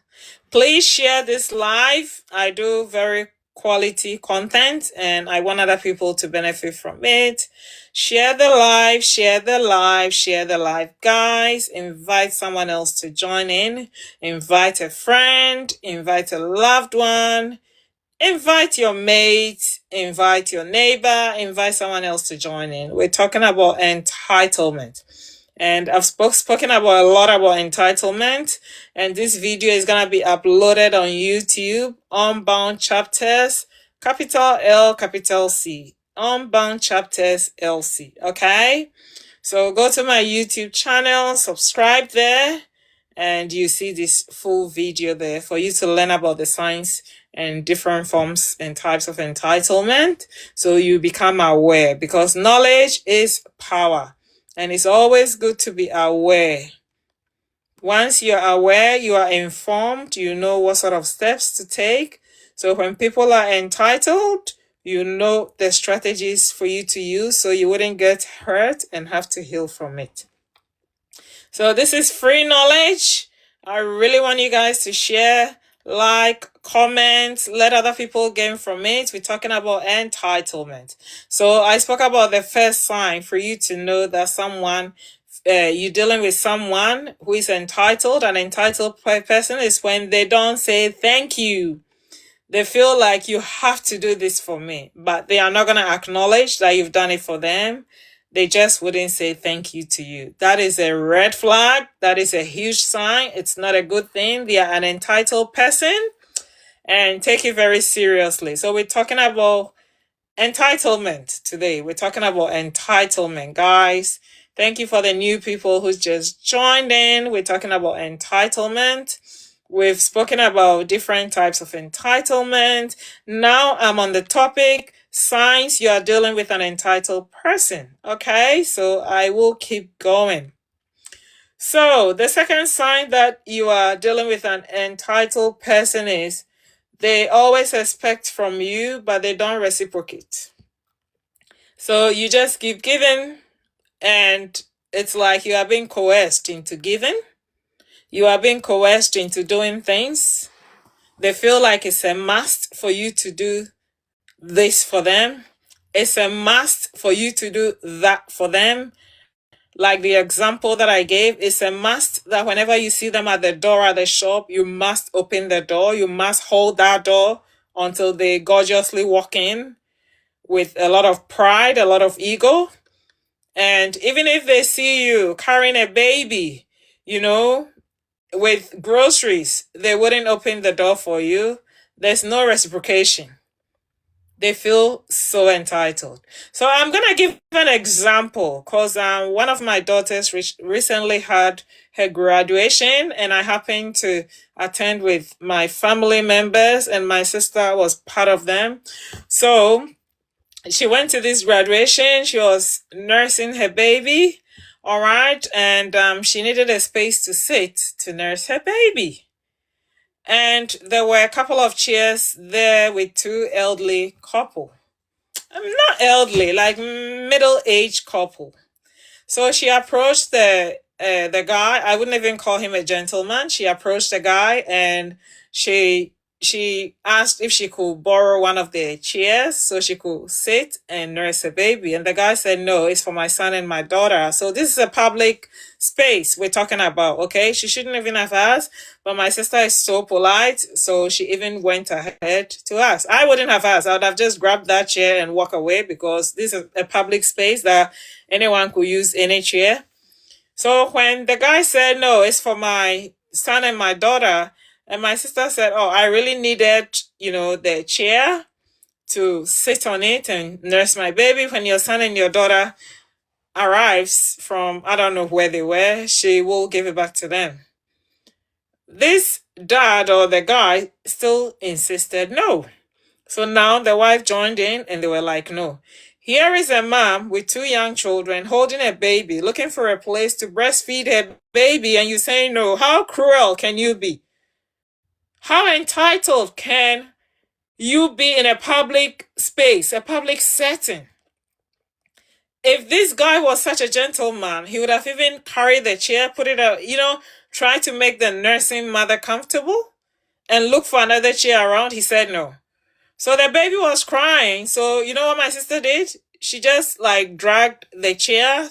Please share this live. I do very quality content and I want other people to benefit from it. Share the live, share the live, share the live. Guys, invite someone else to join in. Invite a friend, invite a loved one, invite your mate, invite your neighbor, invite someone else to join in. We're talking about entitlement. And I've spoken about a lot about entitlement, and this video is going to be uploaded on YouTube, Unbound Chapters, capital L, capital C, Unbound Chapters LC, okay? So go to my YouTube channel, subscribe there, and you see this full video there for you to learn about the signs and different forms and types of entitlement, so you become aware, because knowledge is power. And it's always good to be aware. Once you're aware, you are informed, you know what sort of steps to take. So when people are entitled, You know the strategies for you to use so you wouldn't get hurt and have to heal from it. So this is free knowledge. I really want you guys to share, like, comment, let other people gain from it. We're talking about entitlement. So I spoke about the first sign for you to know that someone, you're dealing with someone who is entitled. An entitled person is when they don't say thank you. They feel like you have to do this for me, but they are not going to acknowledge that you've done it for them. They just wouldn't say thank you to you. That is a red flag. That is a huge sign. It's not a good thing. They are an entitled person, and take it very seriously. So we're talking about entitlement today. We're talking about entitlement, guys. Thank you for the new people who just joined in. We're talking about entitlement. We've spoken about different types of entitlement. Now I'm on the topic, signs you are dealing with an entitled person. Okay, so I will keep going. So the second sign that you are dealing with an entitled person is they always expect from you, but they don't reciprocate. So you just keep giving, and it's like you are being coerced into giving. You are being coerced into doing things. They feel like it's a must for you to do this for them. It's a must for you to do that for them. Like the example that I gave, it's a must that whenever you see them at the door at the shop, you must open the door. You must hold that door until they gorgeously walk in with a lot of pride, a lot of ego. And even if they see you carrying a baby, with groceries, they wouldn't open the door for you. There's no reciprocation. They feel so entitled. So I'm going to give an example because one of my daughters recently had her graduation, and I happened to attend with my family members, and my sister was part of them. So she went to this graduation. She was nursing her baby. All right. And she needed a space to sit to nurse her baby. And there were a couple of chairs there with two elderly couple. Not elderly, like middle-aged couple. So she approached the guy. I wouldn't even call him a gentleman. She approached the guy, and she asked if she could borrow one of the chairs so she could sit and nurse a baby. And the guy said, no, it's for my son and my daughter. So this is a public space we're talking about, okay? She shouldn't even have asked, but my sister is so polite, so she even went ahead to ask. I wouldn't have asked. I would have just grabbed that chair and walk away because this is a public space that anyone could use any chair. So when the guy said, no, it's for my son and my daughter, and my sister said, oh, I really needed, the chair to sit on it and nurse my baby. When your son and your daughter arrives from, I don't know where they were, she will give it back to them. This dad or the guy still insisted no. So now the wife joined in, and they were like, no. Here is a mom with two young children holding a baby, looking for a place to breastfeed her baby, and you say no. How cruel can you be? How entitled can you be in a public space, a public setting? If this guy was such a gentleman, he would have even carried the chair, put it out, try to make the nursing mother comfortable and look for another chair around. He said no. So the baby was crying. So you know what my sister did? She just dragged the chair.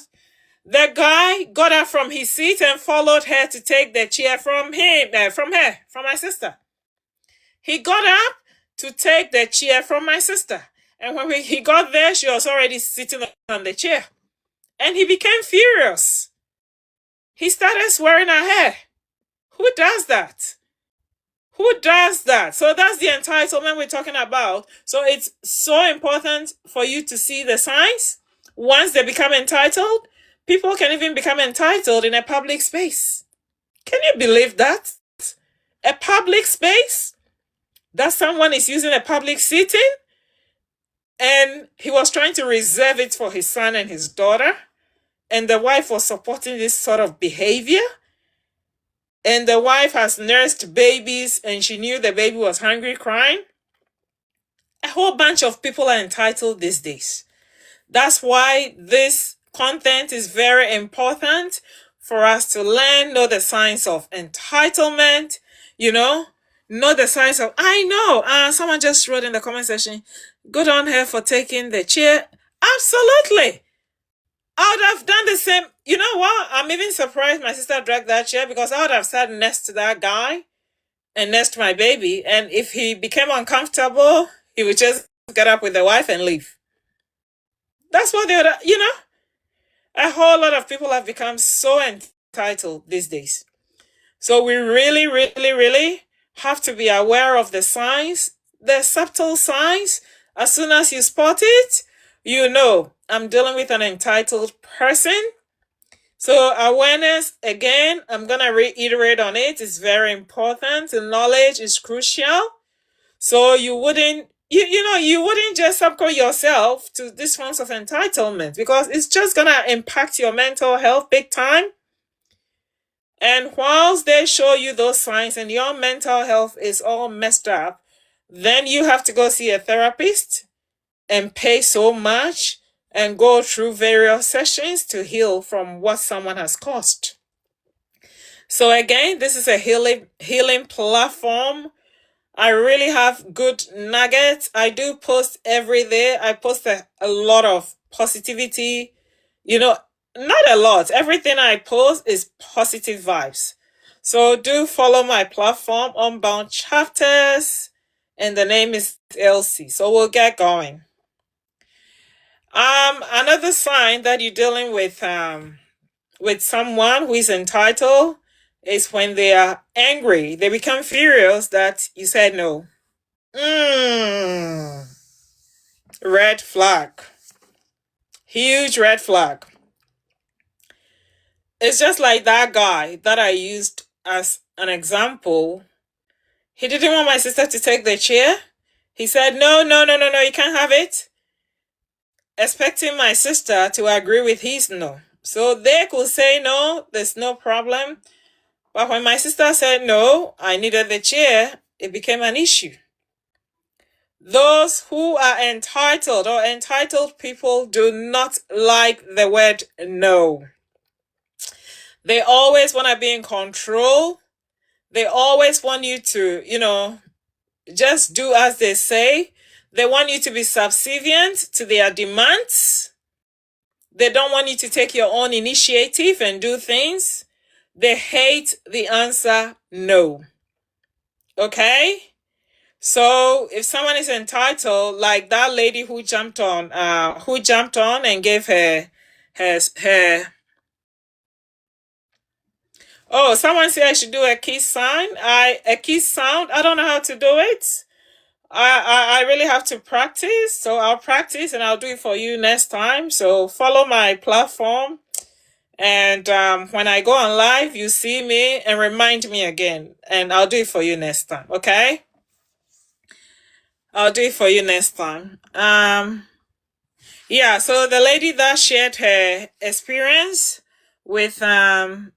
The guy got up from his seat and followed her to take the chair from my sister. He got up to take the chair from my sister. And when he got there, she was already sitting on the chair. And he became furious. He started swearing at her. Who does that? Who does that? So that's the entitlement we're talking about. So it's so important for you to see the signs. Once they become entitled, people can even become entitled in a public space. Can you believe that? A public space? That someone is using a public seating, and he was trying to reserve it for his son and his daughter, and the wife was supporting this sort of behavior. And the wife has nursed babies, and she knew the baby was hungry, crying. A whole bunch of people are entitled these days. That's why this content is very important for us to learn, know the signs of entitlement, know the signs of, I know, someone just wrote in the comment section, good on her for taking the chair. Absolutely. I would have done the same. You know what? I'm even surprised my sister dragged that chair, because I would have sat next to that guy and next to my baby. And if he became uncomfortable, he would just get up with the wife and leave. That's what they would, a whole lot of people have become so entitled these days. So we really, really, really have to be aware of the signs, the subtle signs. As soon as you spot it, I'm dealing with an entitled person. So awareness, again, I'm going to reiterate on it. It's very important. The knowledge is crucial. So you wouldn't just subject yourself to these forms of entitlement, because it's just going to impact your mental health big time. And whilst they show you those signs and your mental health is all messed up, then you have to go see a therapist and pay so much and go through various sessions to heal from what someone has caused. So again, this is a healing platform. I really have good nuggets. I do post every day. I post a lot of positivity. Not a lot. Everything I post is positive vibes. So do follow my platform, Unbound Chapters, and the name is Elsie. So we'll get going. Another sign that you're dealing with someone who is entitled is when they are angry. They become furious that you said no. Red flag. Huge red flag. It's just like that guy that I used as an example. He didn't want my sister to take the chair. He said, no, you can't have it. Expecting my sister to agree with his no. So they could say no, there's no problem. But when my sister said no, I needed the chair, it became an issue. Those who are entitled or entitled people do not like the word no. They always want to be in control. They always want you to, just do as they say. They want you to be subservient to their demands. They don't want you to take your own initiative and do things. They hate the answer no. Okay? So if someone is entitled, like that lady who jumped on and gave her. Oh, someone said I should do a kiss sign. A kiss sound. I don't know how to do it. I really have to practice. So I'll practice and I'll do it for you next time. So follow my platform. And when I go on live, you see me and remind me again. And I'll do it for you next time. Okay? I'll do it for you next time. Yeah, so the lady that shared her experience with so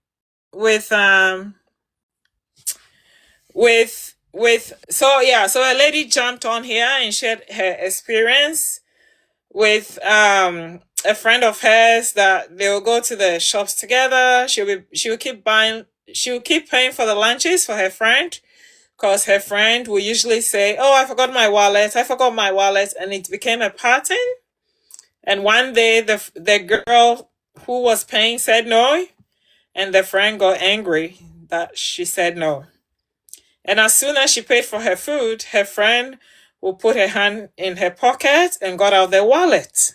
a lady jumped on here and shared her experience with a friend of hers that they will go to the shops together. She will keep paying for the lunches for her friend, because her friend will usually say, oh, I forgot my wallet, and it became a pattern. And one day the girl who was paying said no, and the friend got angry that she said no. And as soon as she paid for her food, her friend will put her hand in her pocket and got out their wallet.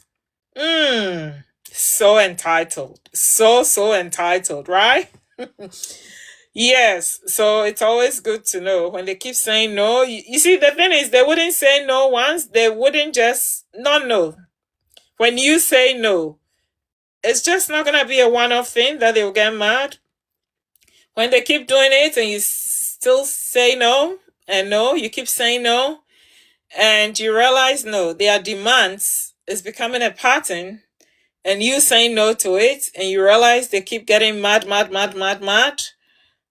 So entitled. So entitled, right? Yes, so it's always good to know when they keep saying no. You see, the thing is, they wouldn't say no once. They wouldn't just not know. When you say no, it's just not going to be a one-off thing that they'll get mad. When they keep doing it and you still say no, and no, you keep saying no, and you realize no, their demands is becoming a pattern, and you saying no to it, and you realize they keep getting mad,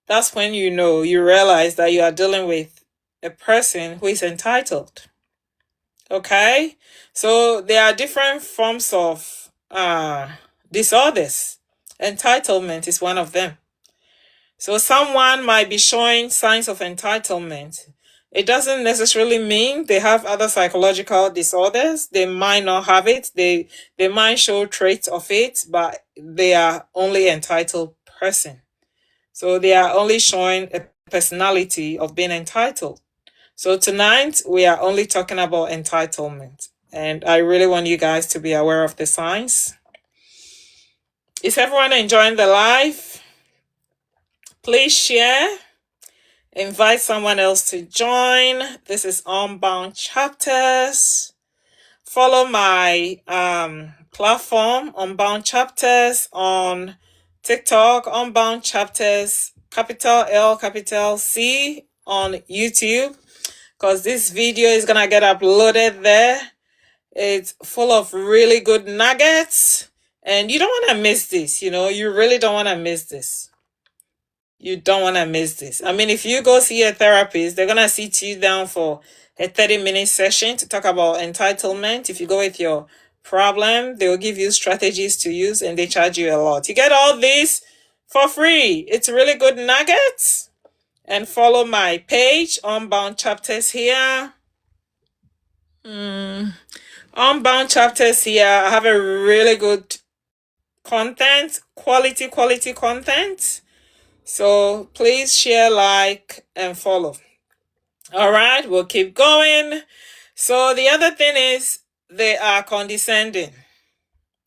that's when you realize that you are dealing with a person who is entitled. Okay, so there are different forms of disorders. Entitlement is one of them. So someone might be showing signs of entitlement. It doesn't necessarily mean they have other psychological disorders. They might not have it. They might show traits of it, but they are only entitled person. So they are only showing a personality of being entitled. So tonight we are only talking about entitlement. And I really want you guys to be aware of the signs. Is everyone enjoying the live? Please share. Invite someone else to join. This is Unbound Chapters. Follow my platform, Unbound Chapters, on TikTok, Unbound Chapters, capital L, capital C, on YouTube, because this video is gonna get uploaded there. It's full of really good nuggets, and you don't want to miss this. You really don't want to miss this. You don't want to miss this. I mean, if you go see a therapist, they're going to sit you down for a 30-minute session to talk about entitlement. If you go with your problem, they will give you strategies to use, and they charge you a lot. You get all this for free. It's really good nuggets. And follow my page, Unbound Chapters here. Unbound Chapters here. I have a really good content, quality content. So please share, like, and follow. All right, we'll keep going. So the other thing is they are condescending.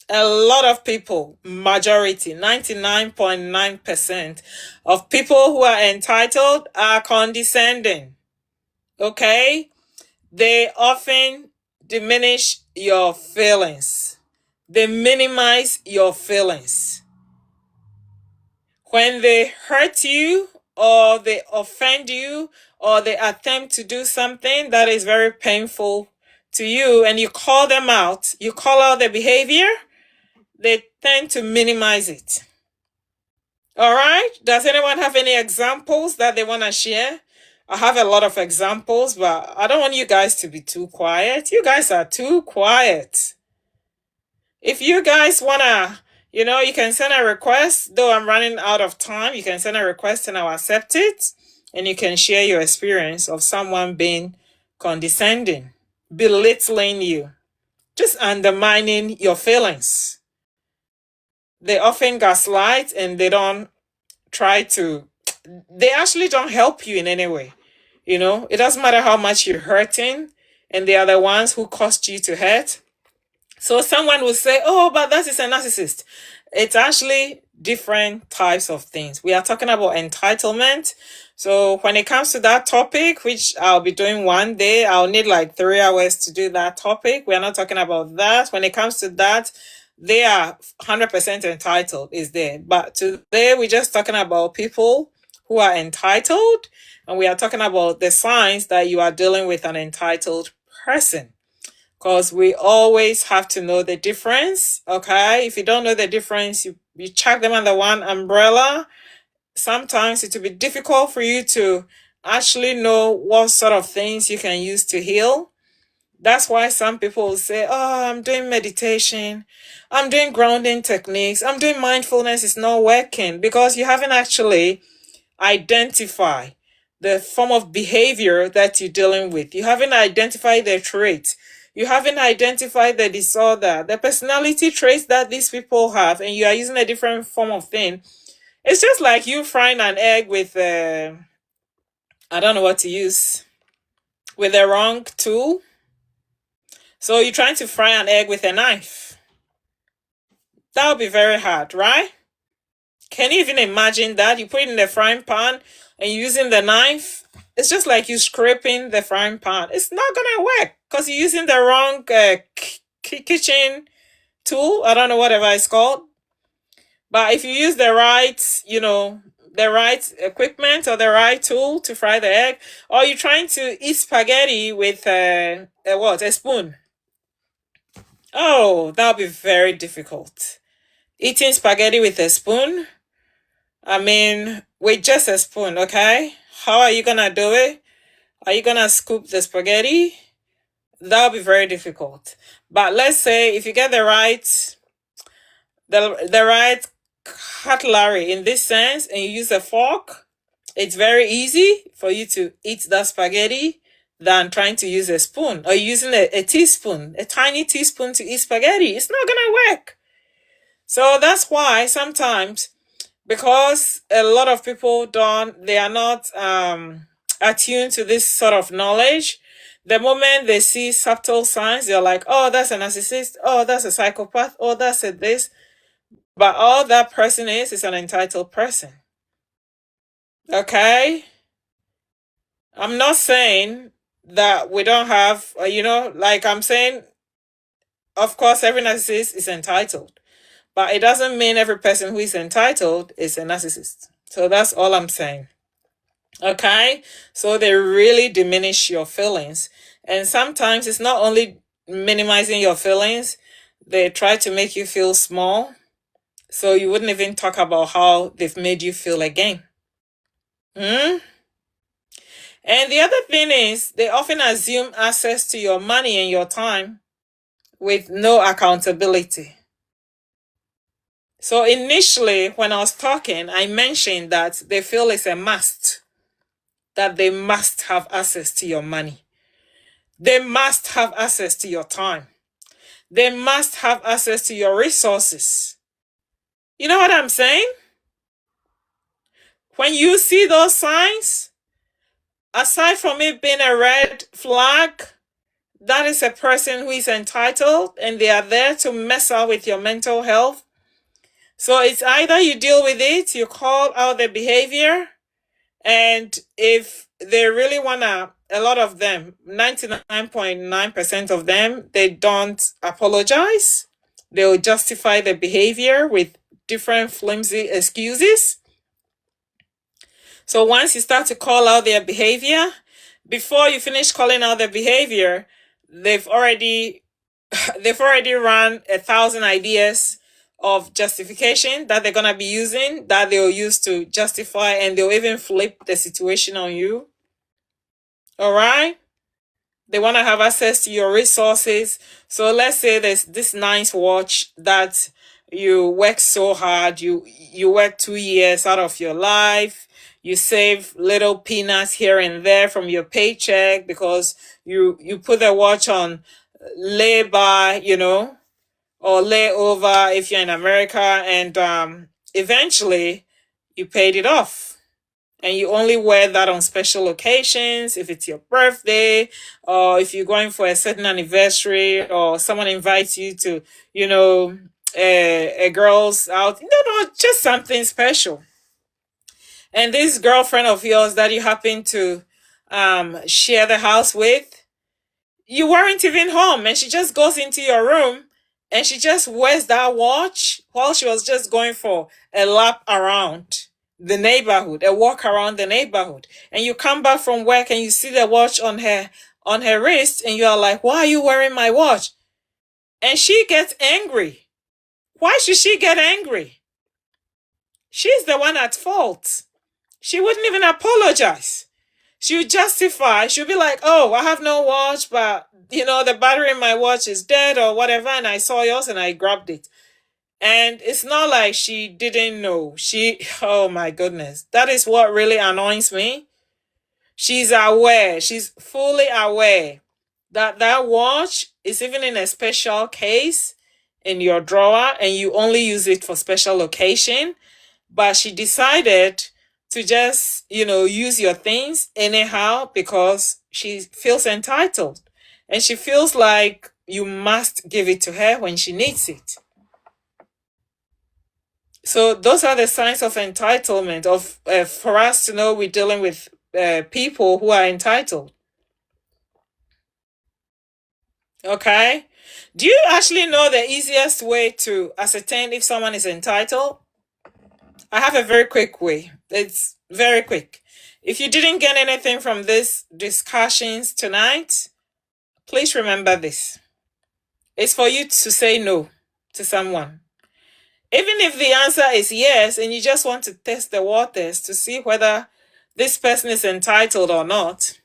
A lot of people, majority, 99.9% of people who are entitled are condescending. Okay? They often diminish your feelings. They minimize your feelings. When they hurt you, or they offend you, or they attempt to do something that is very painful to you, and you call them out, you call out their behavior, they tend to minimize it. All right? Does anyone have any examples that they want to share? I have a lot of examples, but I don't want you guys to be too quiet. You guys are too quiet. If you guys want to, you can send a request. Though I'm running out of time, you can send a request and I'll accept it. And you can share your experience of someone being condescending, belittling you, just undermining your feelings. They often gaslight, and they actually don't help you in any way. It doesn't matter how much you're hurting, and they are the ones who caused you to hurt. So someone will say, oh, but that is a narcissist. It's actually different types of things. We are talking about entitlement. So when it comes to that topic, which I'll be doing one day, I'll need like 3 hours to do that topic. We are not talking about that. When it comes to that, they are 100% entitled is there. But today we're just talking about people who are entitled, and we are talking about the signs that you are dealing with an entitled person. Because we always have to know the difference, okay? If you don't know the difference, you chuck them under one umbrella. Sometimes it will be difficult for you to actually know what sort of things you can use to heal. That's why some people will say, oh, I'm doing meditation, I'm doing grounding techniques, I'm doing mindfulness, it's not working, because you haven't actually identified the form of behavior that you're dealing with. You haven't identified the traits. You haven't identified the disorder, the personality traits that these people have, and you are using a different form of thing. It's just like you frying an egg with, I don't know what to use, with the wrong tool. So you're trying to fry an egg with a knife. That would be very hard, right? Can you even imagine that? You put it in the frying pan and you're using the knife. It's just like you scraping the frying pan. It's not gonna work because you're using the wrong kitchen tool. I don't know whatever it's called. But if you use the right, the right equipment or the right tool to fry the egg, or you're trying to eat spaghetti with a spoon. Oh, that'll be very difficult. Eating spaghetti with a spoon. I mean, with just a spoon, okay? How are you gonna do it? Are you gonna scoop the spaghetti? that'll be very difficult. But let's say if you get the right cutlery in this sense and you use a fork, it's very easy for you to eat that spaghetti than trying to use a spoon or using a teaspoon, a tiny teaspoon to eat spaghetti. It's not gonna work. So that's why sometimes, because a lot of people they are not attuned to this sort of knowledge, the moment they see subtle signs, they're like, oh, that's a narcissist, oh, that's a psychopath, oh, that's a this. But all that person is an entitled person. Okay? I'm not saying that we don't have, like I'm saying, of course, every narcissist is entitled. But it doesn't mean every person who is entitled is a narcissist. So that's all I'm saying. Okay? So they really diminish your feelings. And sometimes it's not only minimizing your feelings, they try to make you feel small. So you wouldn't even talk about how they've made you feel again. And the other thing is, they often assume access to your money and your time with no accountability. So initially, when I was talking, I mentioned that they feel it's a must, that they must have access to your money. They must have access to your time. They must have access to your resources. You know what I'm saying? When you see those signs, aside from it being a red flag, that is a person who is entitled and they are there to mess up with your mental health. So it's either you deal with it, you call out the behavior, and if they really want to, a lot of them, 99.9% of them, they don't apologize. They'll justify the behavior with different flimsy excuses. So once you start to call out their behavior, before you finish calling out their behavior, they've already run 1,000 ideas of justification that they're going to be using, that they'll use to justify, and they'll even flip the situation on you. All right? They want to have access to your resources. So let's say there's this nice watch that you work so hard, you work 2 years out of your life, you save little peanuts here and there from your paycheck because you put the watch on lay-by, or layover if you're in America, and eventually you paid it off. And you only wear that on special occasions, if it's your birthday, or if you're going for a certain anniversary, or someone invites you to, a girl's out. No, just something special. And this girlfriend of yours that you happen to share the house with, you weren't even home, and she just goes into your room and she just wears that watch while she was just going for a lap around the neighborhood, a walk around the neighborhood. And you come back from work and you see the watch on her wrist, and you are like, why are you wearing my watch? And she gets angry. Why should she get angry? She's the one at fault. She wouldn't even apologize. She would justify. She'll be like, oh, I have no watch, but, the battery in my watch is dead or whatever, and I saw yours and I grabbed it. And it's not like she didn't know. Oh my goodness. That is what really annoys me. She's aware. She's fully aware that that watch is even in a special case in your drawer and you only use it for special occasion. But she decided to just, use your things anyhow because she feels entitled. And she feels like you must give it to her when she needs it. So those are the signs of entitlement, for us to know we're dealing with people who are entitled. Okay? Do you actually know the easiest way to ascertain if someone is entitled? I have a very quick way. It's very quick. If you didn't get anything from these discussions tonight, please remember this. It's for you to say no to someone. Even if the answer is yes, and you just want to test the waters to see whether this person is entitled or not,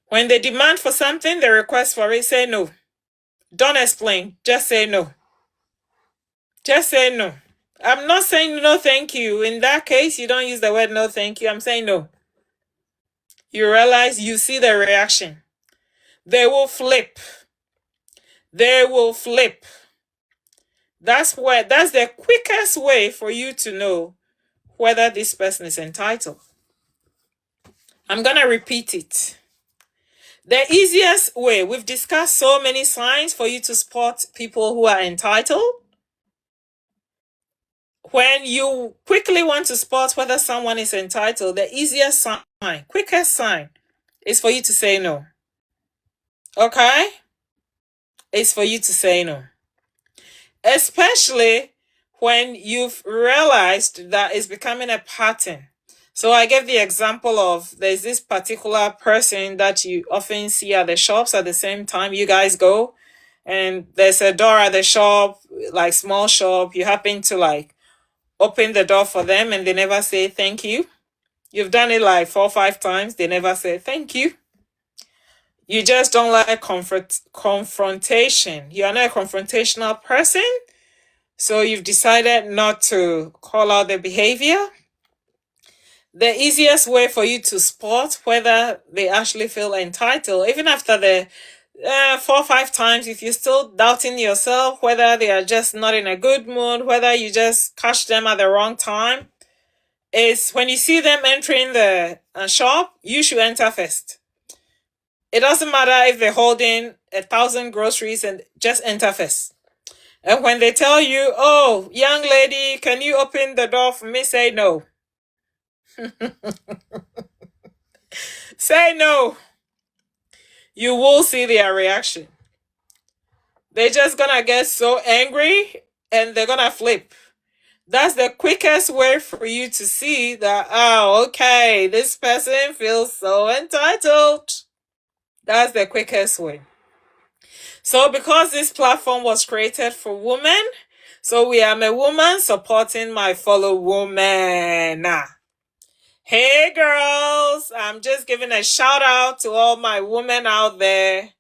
When they demand for something, they request for it, say no. Don't explain. Just say no. Just say no. I'm not saying no thank you. In that case, you don't use the word no thank you. I'm saying no. You realize, you see the reaction. They will flip. They will flip. That's the quickest way for you to know whether this person is entitled. I'm going to repeat it. The easiest way, we've discussed so many signs for you to spot people who are entitled. When you quickly want to spot whether someone is entitled, the easiest sign, quickest sign, is for you to say no. Okay? It's for you to say no. Especially when you've realized that it's becoming a pattern. So I gave the example of, there's this particular person that you often see at the shops at the same time you guys go, and there's a door at the shop, like small shop, you happen to like open the door for them and they never say thank you. You've done it like 4 or 5 times, they never say thank you. You just don't like confrontation. You're not a confrontational person. So you've decided not to call out the behavior. The easiest way for you to spot whether they actually feel entitled, even after the 4 or 5 times, if you're still doubting yourself, whether they are just not in a good mood, whether you just catch them at the wrong time, is when you see them entering the shop, you should enter first. It doesn't matter if they're holding 1,000 groceries, and just enter first. And when they tell you, oh, young lady, can you open the door for me? Say no. Say no. You will see their reaction. They're just gonna get so angry and they're gonna flip. That's the quickest way for you to see that, oh, okay, this person feels so entitled. That's the quickest way. So because this platform was created for women, so we am a woman supporting my fellow woman. Hey girls, I'm just giving a shout out to all my women out there.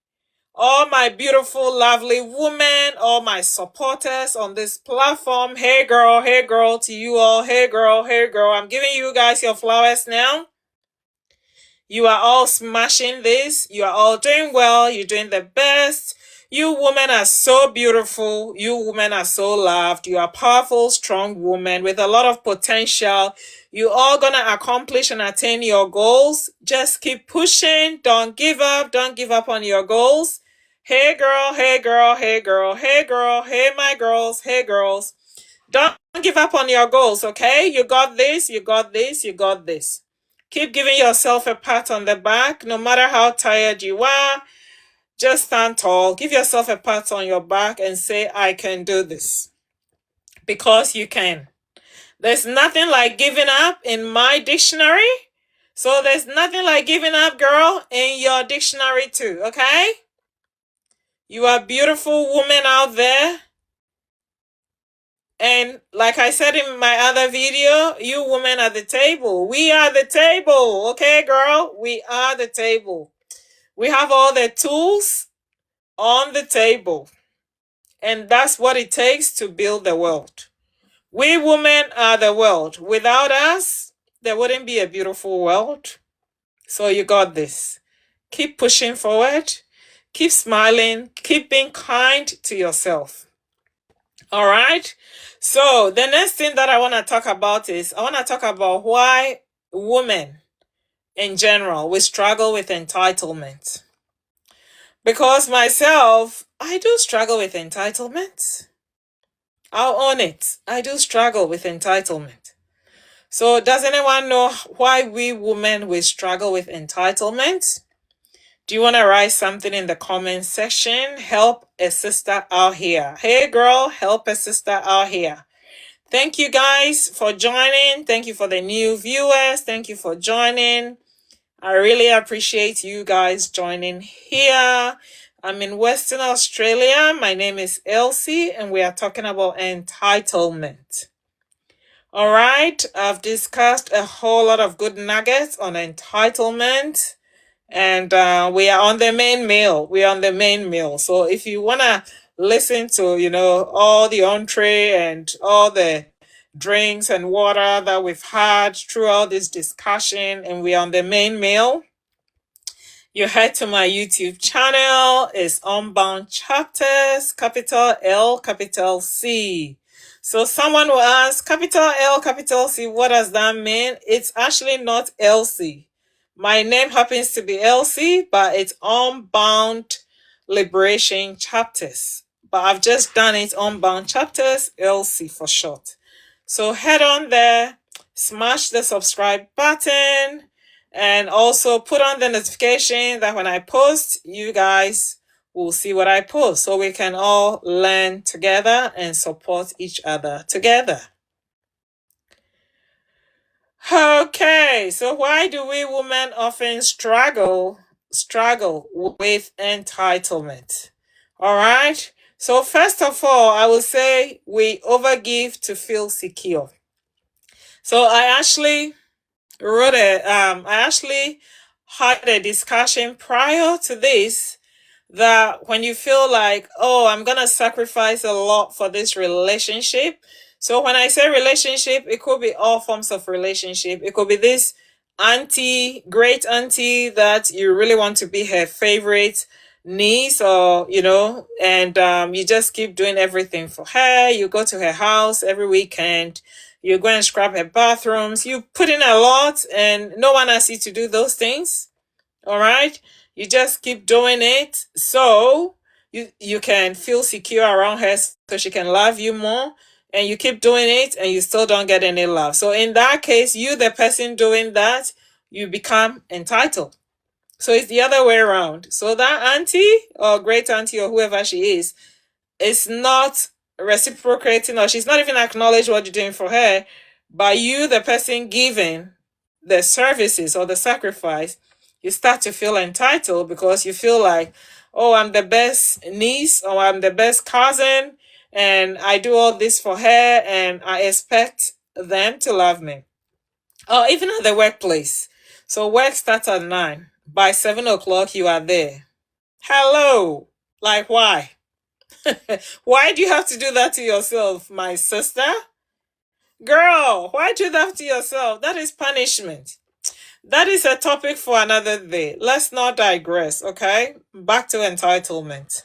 All my beautiful, lovely women, all my supporters on this platform. Hey girl to you all. Hey girl. I'm giving you guys your flowers now. You are all smashing this. You are all doing well. You're doing the best. You women are so beautiful. You women are so loved. You are powerful, strong women with a lot of potential. You all gonna accomplish and attain your goals. Just keep pushing. Don't give up. Don't give up on your goals. Hey girl. Hey my girls. Hey girls. Don't give up on your goals, okay? You got this. You got this. Keep giving yourself a pat on the back. No matter how tired you are, just stand tall. Give yourself a pat on your back and say, I can do this. Because you can. There's nothing like giving up in my dictionary. So there's nothing like giving up, girl, in your dictionary too, okay? You are beautiful women out there. And like I said in my other video, you women are the table. We are the table. Okay, girl? We are the table. We have all the tools on the table. And that's what it takes to build the world. We women are the world. Without us, there wouldn't be a beautiful world. So you got this. Keep pushing forward. Keep smiling. Keep being kind to yourself. All right. So the next thing that I want to talk about is I want to talk about why women in general we struggle with entitlement. Because myself, I do struggle with entitlement. I'll own it. I do struggle with entitlement. So does anyone know why we women we struggle with entitlement? Do you want to write something in the comment section? Help a sister out here. Hey girl, help a sister out here. Thank you guys for joining. Thank you for the new viewers. Thank you for joining. I really appreciate you guys joining here. I'm in Western Australia. My name is Elsie and we are talking about entitlement. All right, I've discussed a whole lot of good nuggets on entitlement. And we are on the main meal. We are on the main meal. So if you want to listen to, all the entree and all the drinks and water that we've had throughout this discussion, and we're on the main meal, you head to my YouTube channel. It's Unbound Chapters, capital L, capital C. So someone will ask, capital L, capital C, what does that mean? It's actually not Elsie. My name happens to be Elsie, but it's Unbound Liberation Chapters. But I've just done it Unbound Chapters, Elsie for short. So head on there, smash the subscribe button, and also put on the notification that when I post, you guys will see what I post, so we can all learn together and support each other together. Okay, so why do we women often struggle with entitlement? All right. So first of all, I will say we overgive to feel secure. So I actually had a discussion prior to this, that when you feel like, oh, I'm gonna sacrifice a lot for this relationship. So when I say relationship, it could be all forms of relationship. It could be this great auntie that you really want to be her favorite niece, or and you just keep doing everything for her. You go to her house every weekend, you go and scrub her bathrooms, you put in a lot, and no one asks you to do those things. All right, you just keep doing it so you can feel secure around her, so she can love you more. And you keep doing it and you still don't get any love. So in that case, you, the person doing that, you become entitled. So it's the other way around. So that auntie or great auntie or whoever she is not reciprocating, or she's not even acknowledging what you're doing for her. But you, the person giving the services or the sacrifice, you start to feel entitled, because you feel like, oh, I'm the best niece, or I'm the best cousin, and I do all this for her, and I expect them to love me. Or even at the workplace. So work starts at 9. By 7 o'clock, you are there. Hello. Like, why? Why do you have to do that to yourself, my sister? Girl, why do that to yourself? That is punishment. That is a topic for another day. Let's not digress, okay? Back to entitlement.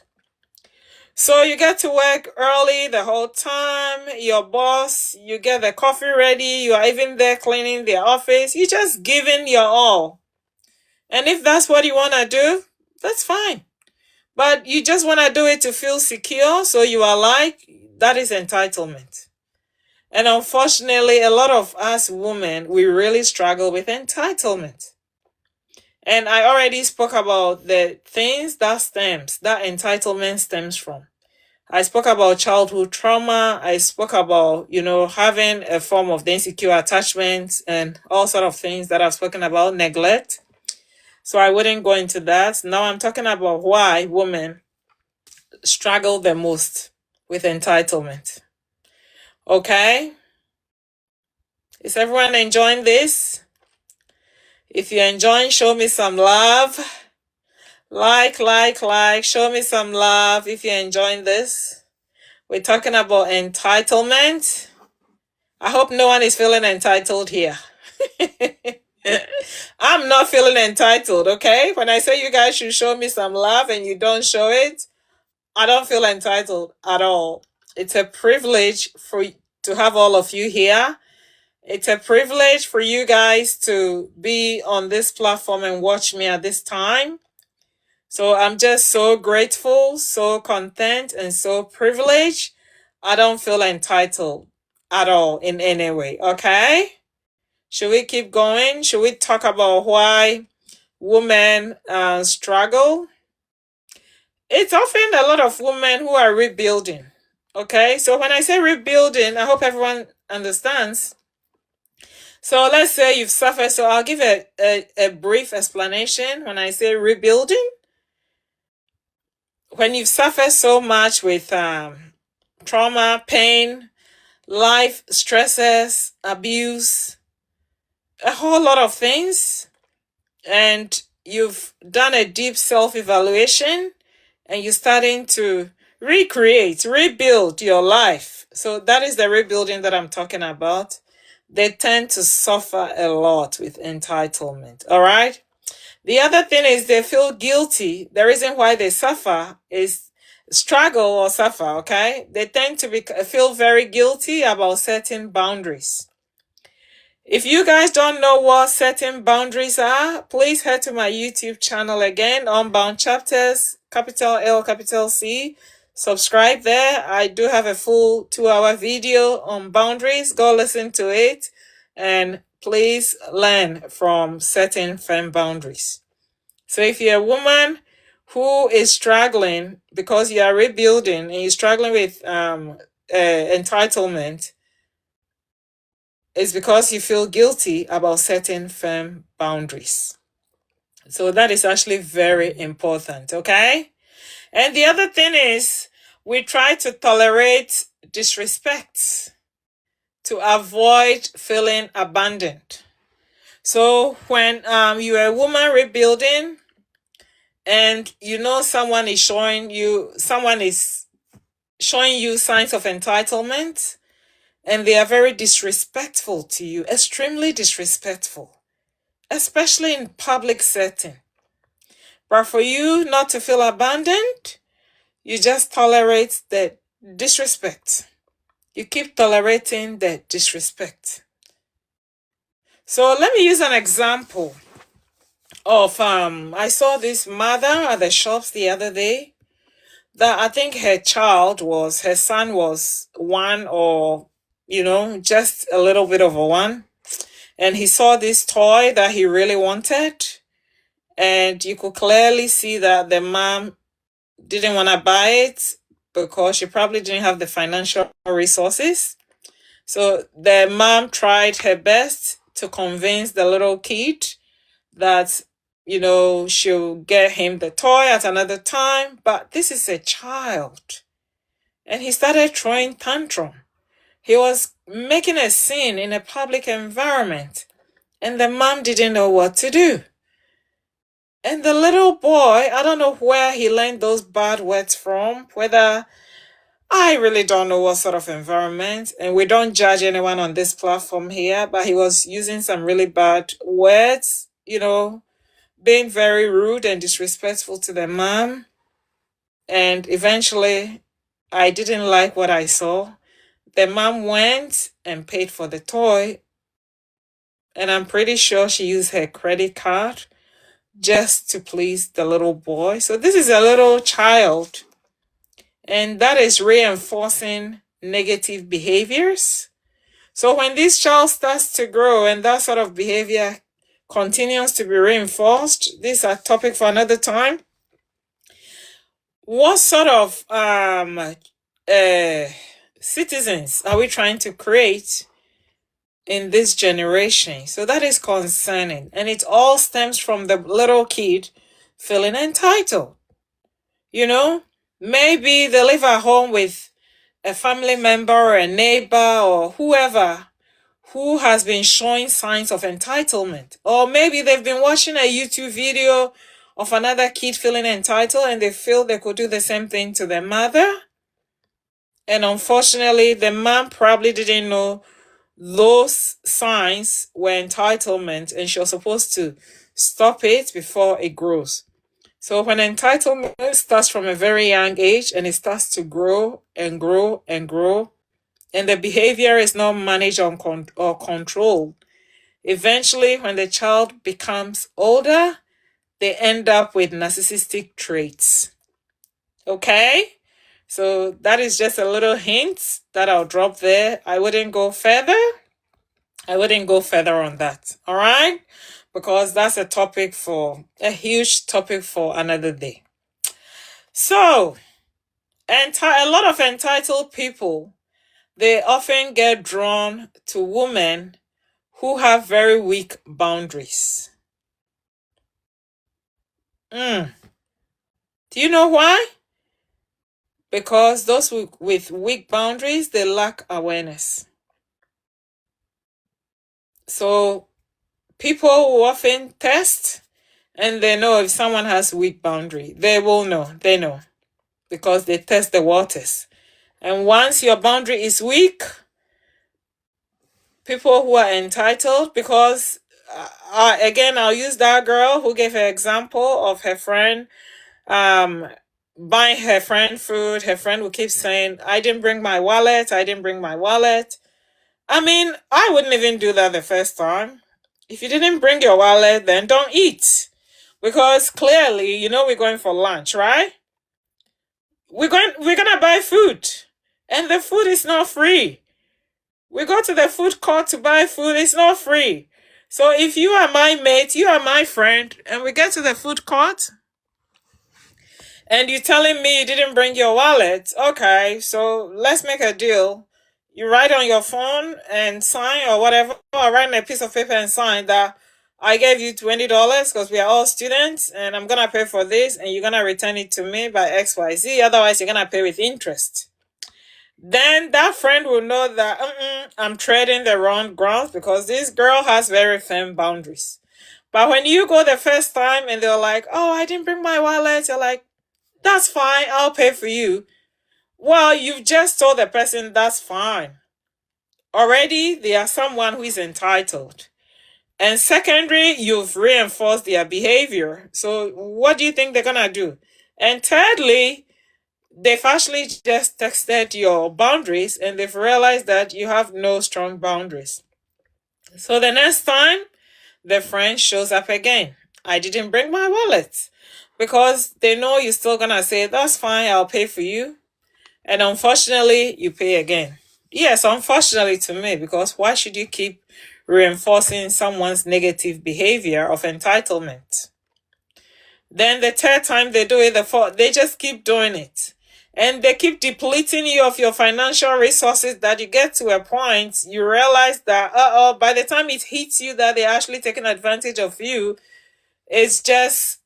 So you get to work early the whole time. Your boss, you get the coffee ready. You are even there cleaning the office. You're just giving your all. And if that's what you want to do, that's fine. But you just want to do it to feel secure. So you are like, that is entitlement. And unfortunately, a lot of us women, we really struggle with entitlement. And I already spoke about the things that entitlement stems from. I spoke about childhood trauma. I spoke about, having a form of the insecure attachment and all sort of things that I've spoken about, neglect. So I wouldn't go into that. Now I'm talking about why women struggle the most with entitlement. Okay? Is everyone enjoying this? If you're enjoying, show me some love. Like, show me some love if you're enjoying this. We're talking about entitlement. I hope no one is feeling entitled here. I'm not feeling entitled, okay? When I say you guys should show me some love and you don't show it, I don't feel entitled at all. It's a privilege to have all of you here. It's a privilege for you guys to be on this platform and watch me at this time. So I'm just so grateful, so content, and so privileged. I don't feel entitled at all in any way, okay? Should we keep going? Should we talk about why women struggle? It's often a lot of women who are rebuilding, okay? So when I say rebuilding, I hope everyone understands. So let's say you've suffered. So I'll give a brief explanation when I say rebuilding. When you've suffered so much with trauma, pain, life stresses, abuse, a whole lot of things, and you've done a deep self-evaluation and you're starting to recreate, rebuild your life. So that is the rebuilding that I'm talking about. They tend to suffer a lot with entitlement. All right. The other thing is they feel guilty. The reason why they suffer is struggle or suffer. Okay. They tend to feel very guilty about setting boundaries. If you guys don't know what setting boundaries are, please head to my YouTube channel again, Unbound Chapters, capital L, capital C. Subscribe there. I do have a full 2-hour video on boundaries. Go listen to it and please learn from setting firm boundaries. So if you're a woman who is struggling because you are rebuilding and you're struggling with entitlement, it's because you feel guilty about setting firm boundaries. So that is actually very important, okay? And the other thing is we try to tolerate disrespect to avoid feeling abandoned. So when you're a woman rebuilding and you know someone is showing you signs of entitlement, and they are very disrespectful to you, extremely disrespectful, especially in public setting. But for you not to feel abandoned, you just tolerate the disrespect. You keep tolerating the disrespect. So let me use an example of I saw this mother at the shops the other day that I think her son was one, or just a little bit of a one. And he saw this toy that he really wanted. And you could clearly see that the mom didn't want to buy it because she probably didn't have the financial resources. So the mom tried her best to convince the little kid that, she'll get him the toy at another time. But this is a child. And he started throwing tantrum. He was making a scene in a public environment. And the mom didn't know what to do. And the little boy, I don't know where he learned those bad words from, I really don't know what sort of environment, and we don't judge anyone on this platform here, but he was using some really bad words, being very rude and disrespectful to the mom. And eventually, I didn't like what I saw. The mom went and paid for the toy, and I'm pretty sure she used her credit card just to please the little boy. So this is a little child, and that is reinforcing negative behaviors. So when this child starts to grow and that sort of behavior continues to be reinforced, this is a topic for another time. What sort of citizens are we trying to create in this generation? So that is concerning, and it all stems from the little kid feeling entitled. Maybe they live at home with a family member or a neighbor or whoever who has been showing signs of entitlement, or maybe they've been watching a YouTube video of another kid feeling entitled and they feel they could do the same thing to their mother. And unfortunately, the mom probably didn't know those signs were entitlement, and she was supposed to stop it before it grows. So when entitlement starts from a very young age and it starts to grow and grow and grow, and the behavior is not managed or controlled, eventually when the child becomes older, they end up with narcissistic traits. Okay? So that is just a little hint that I'll drop there. I wouldn't go further on that. All right? Because that's a huge topic for another day. So, a lot of entitled people, they often get drawn to women who have very weak boundaries. Do you know why? Because those with weak boundaries, they lack awareness. So people will often test and they know if someone has weak boundary. They will know. They know because they test the waters. And once your boundary is weak, people who are entitled, because again, I'll use that girl who gave her example of her friend buying her friend food. Her friend will keep saying, I didn't bring my wallet. I didn't bring my wallet. I mean, I wouldn't even do that the first time. If you didn't bring your wallet, then don't eat. Because clearly, you know, we're going for lunch, right? We're gonna buy food. And the food is not free. We go to the food court to buy food, it's not free. So if you are my mate, you are my friend, and we get to the food court, and you're telling me you didn't bring your wallet, okay, so let's make a deal. You write on your phone and sign or whatever, or write on a piece of paper and sign that I gave you $20 because we are all students and I'm going to pay for this and you're going to return it to me by XYZ. Otherwise, you're going to pay with interest. Then that friend will know that I'm treading the wrong grounds because this girl has very firm boundaries. But when you go the first time and they're like, oh, I didn't bring my wallet, you're like, that's fine, I'll pay for you. Well, you've just told the person that's fine. Already, they are someone who is entitled. And secondly, you've reinforced their behavior. So what do you think they're going to do? And thirdly, they've actually just tested your boundaries and they've realized that you have no strong boundaries. So the next time, the friend shows up again. I didn't bring my wallet. Because they know you're still going to say, that's fine, I'll pay for you. And unfortunately, you pay again. Yes, unfortunately to me, because why should you keep reinforcing someone's negative behavior of entitlement? Then the third time they do it, the fourth, they just keep doing it. And they keep depleting you of your financial resources that you get to a point, you realize that, by the time it hits you that they're actually taking advantage of you, it's just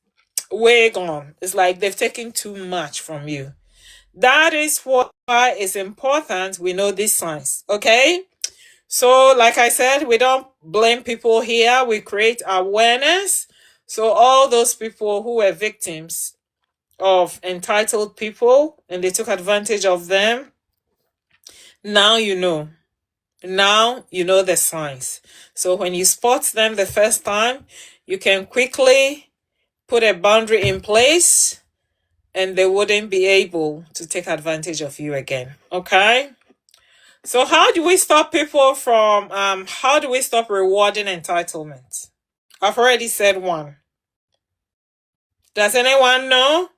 way gone. It's like they've taken too much from you. That is why it's important we know these signs, okay? So, like I said, we don't blame people here. We create awareness. So all those people who were victims of entitled people and they took advantage of them, now you know. Now you know the signs. So when you spot them the first time, you can quickly put a boundary in place and they wouldn't be able to take advantage of you again. Okay? So how do we stop people from, how do we stop rewarding entitlement? I've already said one. Does anyone know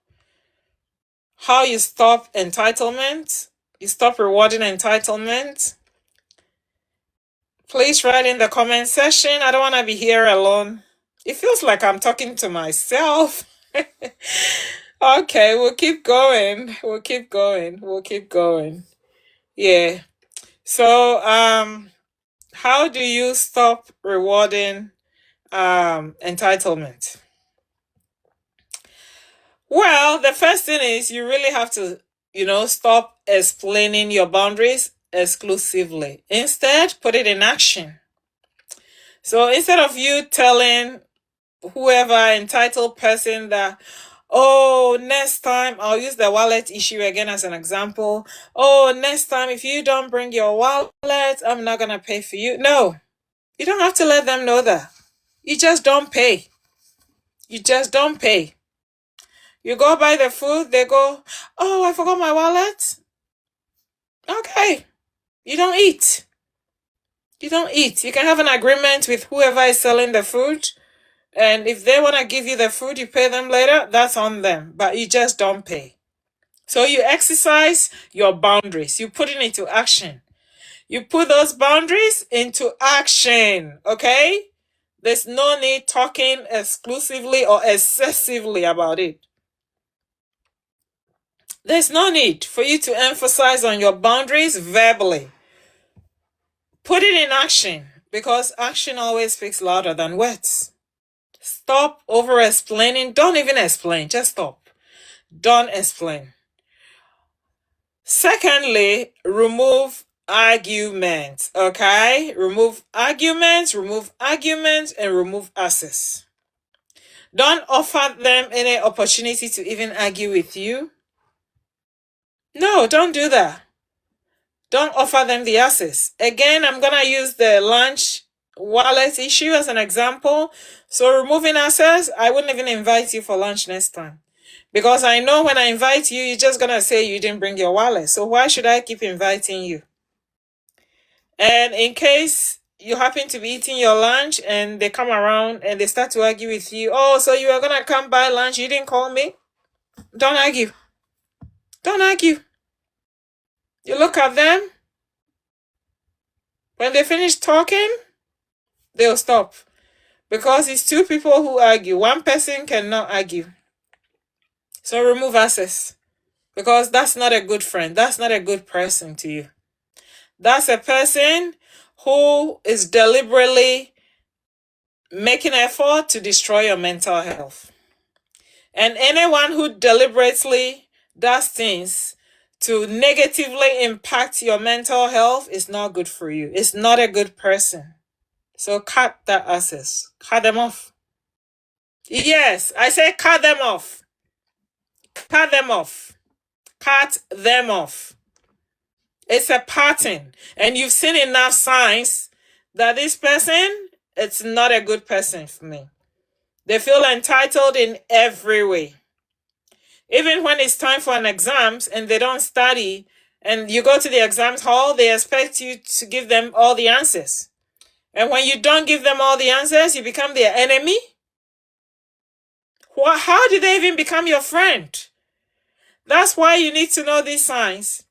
how you stop entitlement? You stop rewarding entitlement? Please write in the comment section. I don't want to be here alone. It feels like I'm talking to myself. Okay, we'll keep going. We'll keep going. We'll keep going. Yeah. So, how do you stop rewarding entitlement? Well, the first thing is you really have to, stop explaining your boundaries exclusively. Instead, put it in action. So instead of you telling whoever entitled person that, oh, next time, I'll use the wallet issue again as an example. Oh, next time, if you don't bring your wallet, I'm not going to pay for you. No, you don't have to let them know that. You just don't pay. You just don't pay. You go buy the food, they go, oh, I forgot my wallet. Okay. You don't eat. You don't eat. You can have an agreement with whoever is selling the food. And if they want to give you the food, you pay them later, that's on them. But you just don't pay. So you exercise your boundaries. You put it into action. You put those boundaries into action, okay? There's no need talking exclusively or excessively about it. There's no need for you to emphasize on your boundaries verbally. Put it in action because action always speaks louder than words. Stop over-explaining. Don't even explain. Just stop. Don't explain. Secondly, remove arguments, okay? Remove arguments, and remove access. Don't offer them any opportunity to even argue with you. No, don't do that. Don't offer them the access. Again, I'm going to use the lunch wallet issue as an example. So removing access, I wouldn't even invite you for lunch next time. Because I know when I invite you, you're just going to say you didn't bring your wallet. So why should I keep inviting you? And in case you happen to be eating your lunch and they come around and they start to argue with you, oh, so you are going to come buy lunch, you didn't call me? Don't argue. Don't argue. You look at them. When they finish talking, they'll stop. Because it's two people who argue. One person cannot argue. So remove access. Because that's not a good friend. That's not a good person to you. That's a person who is deliberately making effort to destroy your mental health. And anyone who deliberately does things to negatively impact your mental health is not good for you. It's not a good person. So cut that access. Cut them off. Yes, I say cut them off. Cut them off. Cut them off. It's a pattern. And you've seen enough signs that this person, it's not a good person for me. They feel entitled in every way. Even when it's time for an exams and they don't study and you go to the exams hall, they expect you to give them all the answers. And when you don't give them all the answers, you become their enemy. How did they even become your friend? That's why you need to know these signs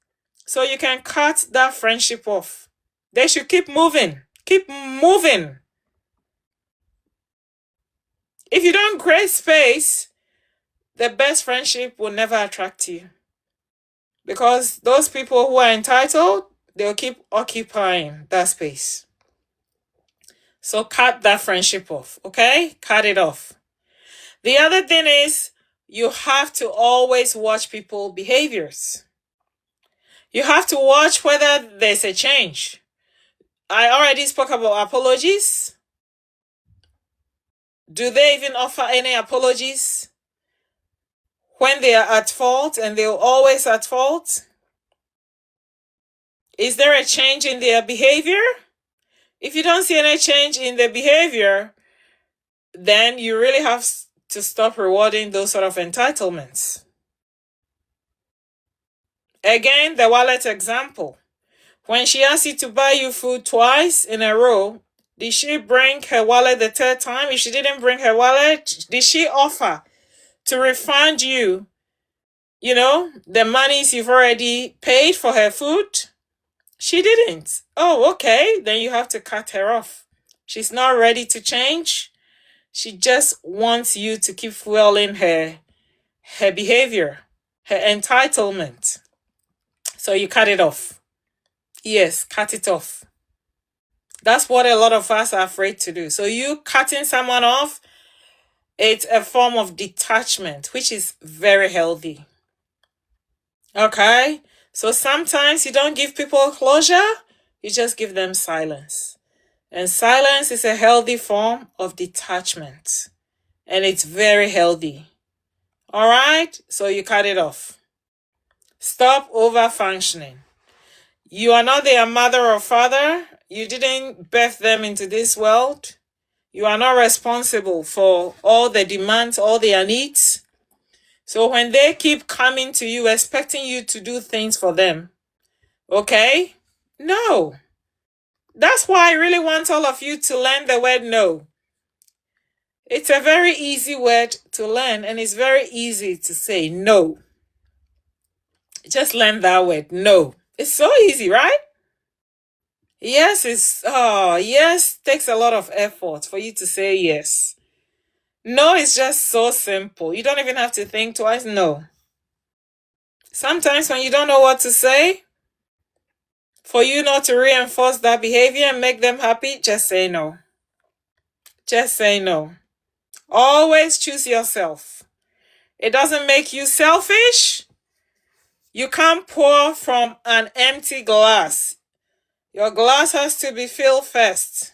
so you can cut that friendship off. They should keep moving. Keep moving. If you don't create space, the best friendship will never attract you. Because those people who are entitled, they'll keep occupying that space. So cut that friendship off, okay? Cut it off. The other thing is, you have to always watch people's behaviors. You have to watch whether there's a change. I already spoke about apologies. Do they even offer any apologies when they are at fault and they're always at fault? Is there a change in their behavior? If you don't see any change in their behavior, then you really have to stop rewarding those sort of entitlements. Again, the wallet example. When she asked you to buy you food twice in a row, did she bring her wallet the third time? If she didn't bring her wallet, did she offer to refund you, the monies you've already paid for her food? She didn't. Oh, okay. Then you have to cut her off. She's not ready to change. She just wants you to keep fueling her behavior, her entitlement. So you cut it off. Yes, cut it off. That's what a lot of us are afraid to do. So you cutting someone off, it's a form of detachment, which is very healthy. Okay? So sometimes you don't give people closure, you just give them silence. And silence is a healthy form of detachment. And it's very healthy. All right? So you cut it off. Stop over-functioning. You are not their mother or father. You didn't birth them into this world. You are not responsible for all the demands, all their needs. So when they keep coming to you, expecting you to do things for them, okay? No. That's why I really want all of you to learn the word no. It's a very easy word to learn, and it's very easy to say no. Just learn that word, no. It's so easy, right? Yes, yes takes a lot of effort for you to say yes. No is just so simple. You don't even have to think twice. No. Sometimes when you don't know what to say, for you not to reinforce that behavior and make them happy, just say no. Just say no. Always choose yourself. It doesn't make you selfish. You can't pour from an empty glass. Your glass has to be filled first.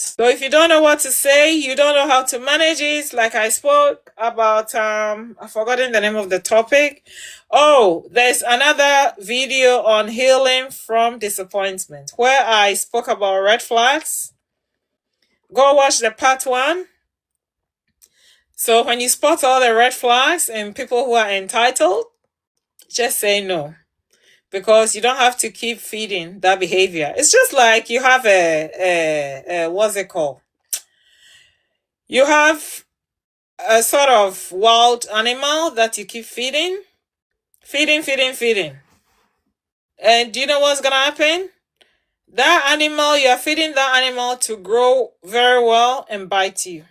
So if you don't know what to say, you don't know how to manage it, like I spoke about, I've forgotten the name of the topic. Oh, there's another video on healing from disappointment where I spoke about red flags. Go watch the part 1. So when you spot all the red flags in people who are entitled, just say no. Because you don't have to keep feeding that behavior. It's just like you have what's it called? You have a sort of wild animal that you keep feeding. And do you know what's going to happen? That animal, you're feeding that animal to grow very well and bite you.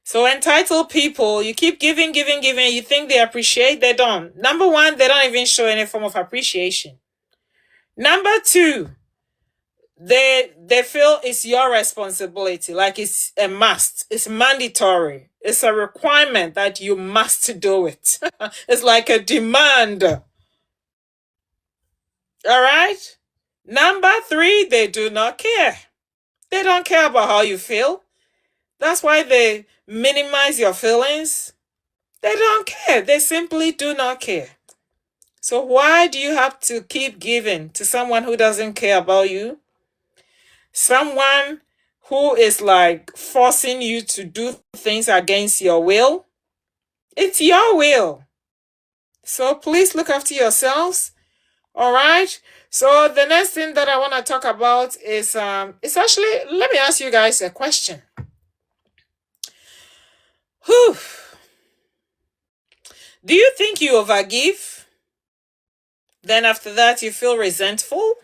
So entitled people, you keep giving, you think they appreciate, they don't. Number 1, they don't even show any form of appreciation. Number 2, they feel it's your responsibility, like it's a must, it's mandatory, it's a requirement that you must do it. It's like a demand. All right. Number 3, they do not care. They don't care about how you feel. That's why they minimize your feelings. They don't care. They simply do not care. So why do you have to keep giving to someone who doesn't care about you? Someone who is like forcing you to do things against your will? It's your will. So please look after yourselves. All right. So the next thing that I want to talk about is it's actually, let me ask you guys a question. Whew. Do you think you overgive? Then after that you feel resentful?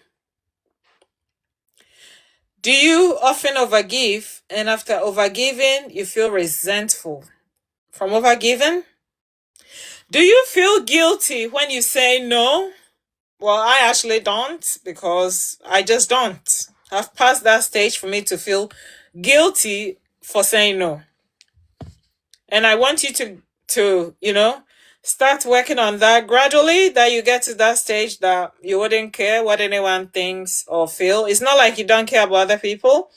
Do you often overgive and after overgiving you feel resentful from overgiving? Do you feel guilty when you say no? Well, I actually don't, because I just don't. I've passed that stage for me to feel guilty for saying no. And I want you to start working on that gradually, that you get to that stage that you wouldn't care what anyone thinks or feel. It's not like you don't care about other people,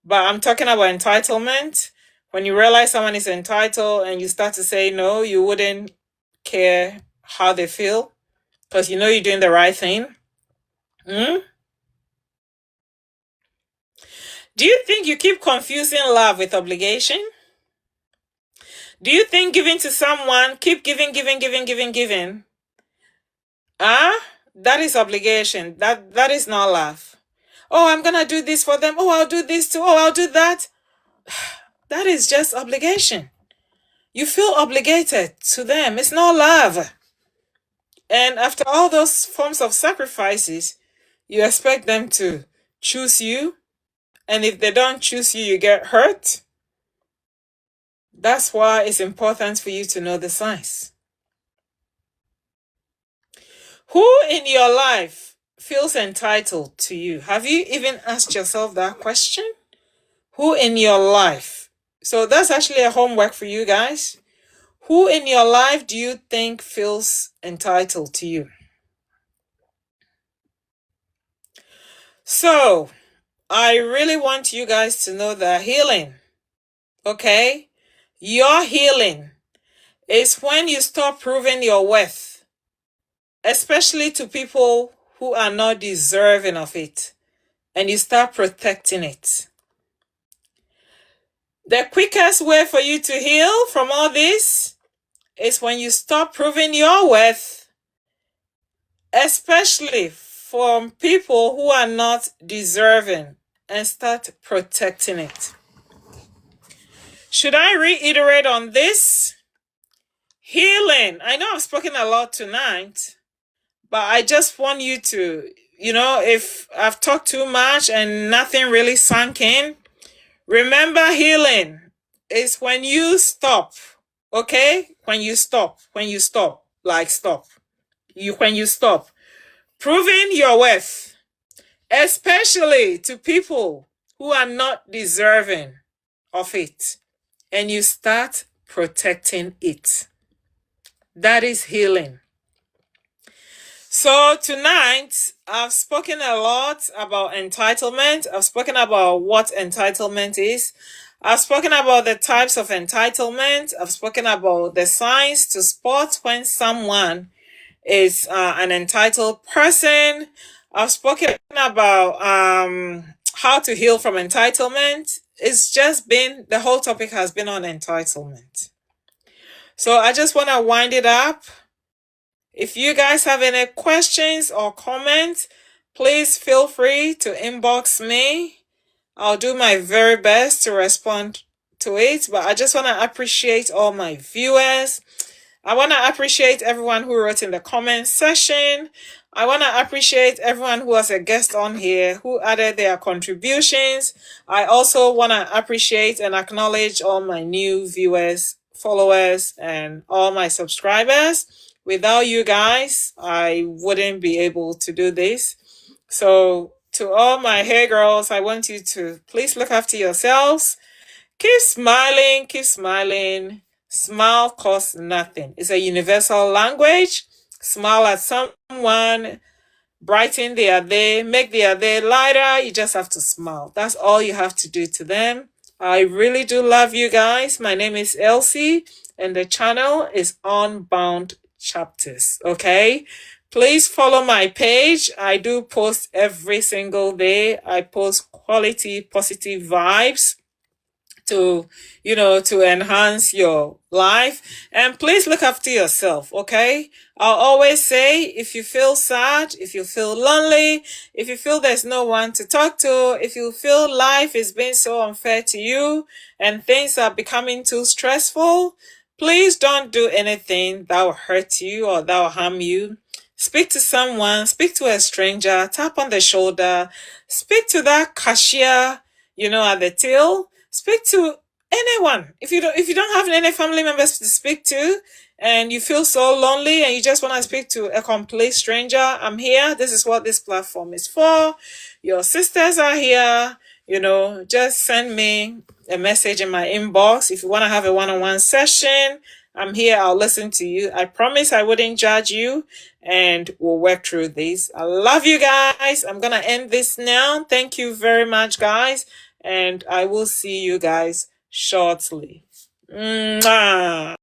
but I'm talking about entitlement. When you realize someone is entitled and you start to say no, you wouldn't care how they feel because you know you're doing the right thing. Do you think you keep confusing love with obligation? Do you think giving to someone, keep giving? That is obligation. That is not love. Oh, I'm gonna do this for them. Oh, I'll do this too. Oh, I'll do that. That is just obligation. You feel obligated to them. It's not love. And after all those forms of sacrifices, you expect them to choose you. And if they don't choose you, you get hurt. That's why it's important for you to know the signs. Who in your life feels entitled to you? Have you even asked yourself that question? Who in your life? So that's actually a homework for you guys. Who in your life do you think feels entitled to you? So I really want you guys to know that healing, okay? Your healing is when you stop proving your worth, especially to people who are not deserving of it, and you start protecting it. The quickest way for you to heal from all this is when you stop proving your worth, especially from people who are not deserving, and start protecting it. Should I reiterate on this? Healing. I know I've spoken a lot tonight, but I just want you to, if I've talked too much and nothing really sunk in, remember healing is when you stop, okay? When you stop, like stop. When you stop proving your worth, especially to people who are not deserving of it, and you start protecting it. That is healing. So tonight, I've spoken a lot about entitlement. I've spoken about what entitlement is. I've spoken about the types of entitlement. I've spoken about the signs to spot when someone is an entitled person. I've spoken about how to heal from entitlement. It's just been, the whole topic has been on entitlement. So I just want to wind it up. If you guys have any questions or comments, please feel free to inbox me. I'll do my very best to respond to it, but I just want to appreciate all my viewers. I want to appreciate everyone who wrote in the comment section. I want to appreciate everyone who was a guest on here, who added their contributions. I also want to appreciate and acknowledge all my new viewers, followers, and all my subscribers. Without you guys, I wouldn't be able to do this. So to all my hair girls, I want you to please look after yourselves. Keep smiling, keep smiling. Smile costs nothing. It's a universal language. Smile at someone, brighten their day, make their day lighter. You just have to smile. That's all you have to do to them. I really do love you guys. My name is Elsie, and the channel is Unbound Chapters. Okay? Please follow my page. I do post every single day. I post quality, positive vibes to to enhance your life. And please look after yourself, okay? I'll always say, if you feel sad, if you feel lonely, if you feel there's no one to talk to, if you feel life is being so unfair to you and things are becoming too stressful, please don't do anything that will hurt you or that will harm you. Speak to someone, speak to a stranger, tap on the shoulder, speak to that cashier, at the till. Speak to anyone. If you don't have any family members to speak to and you feel so lonely and you just want to speak to a complete stranger, I'm here. This is what this platform is for. Your sisters are here. Just send me a message in my inbox. If you want to have a one-on-one session, I'm here. I'll listen to you. I promise I wouldn't judge you, and we'll work through this. I love you guys. I'm going to end this now. Thank you very much, guys. And I will see you guys shortly. Mwah.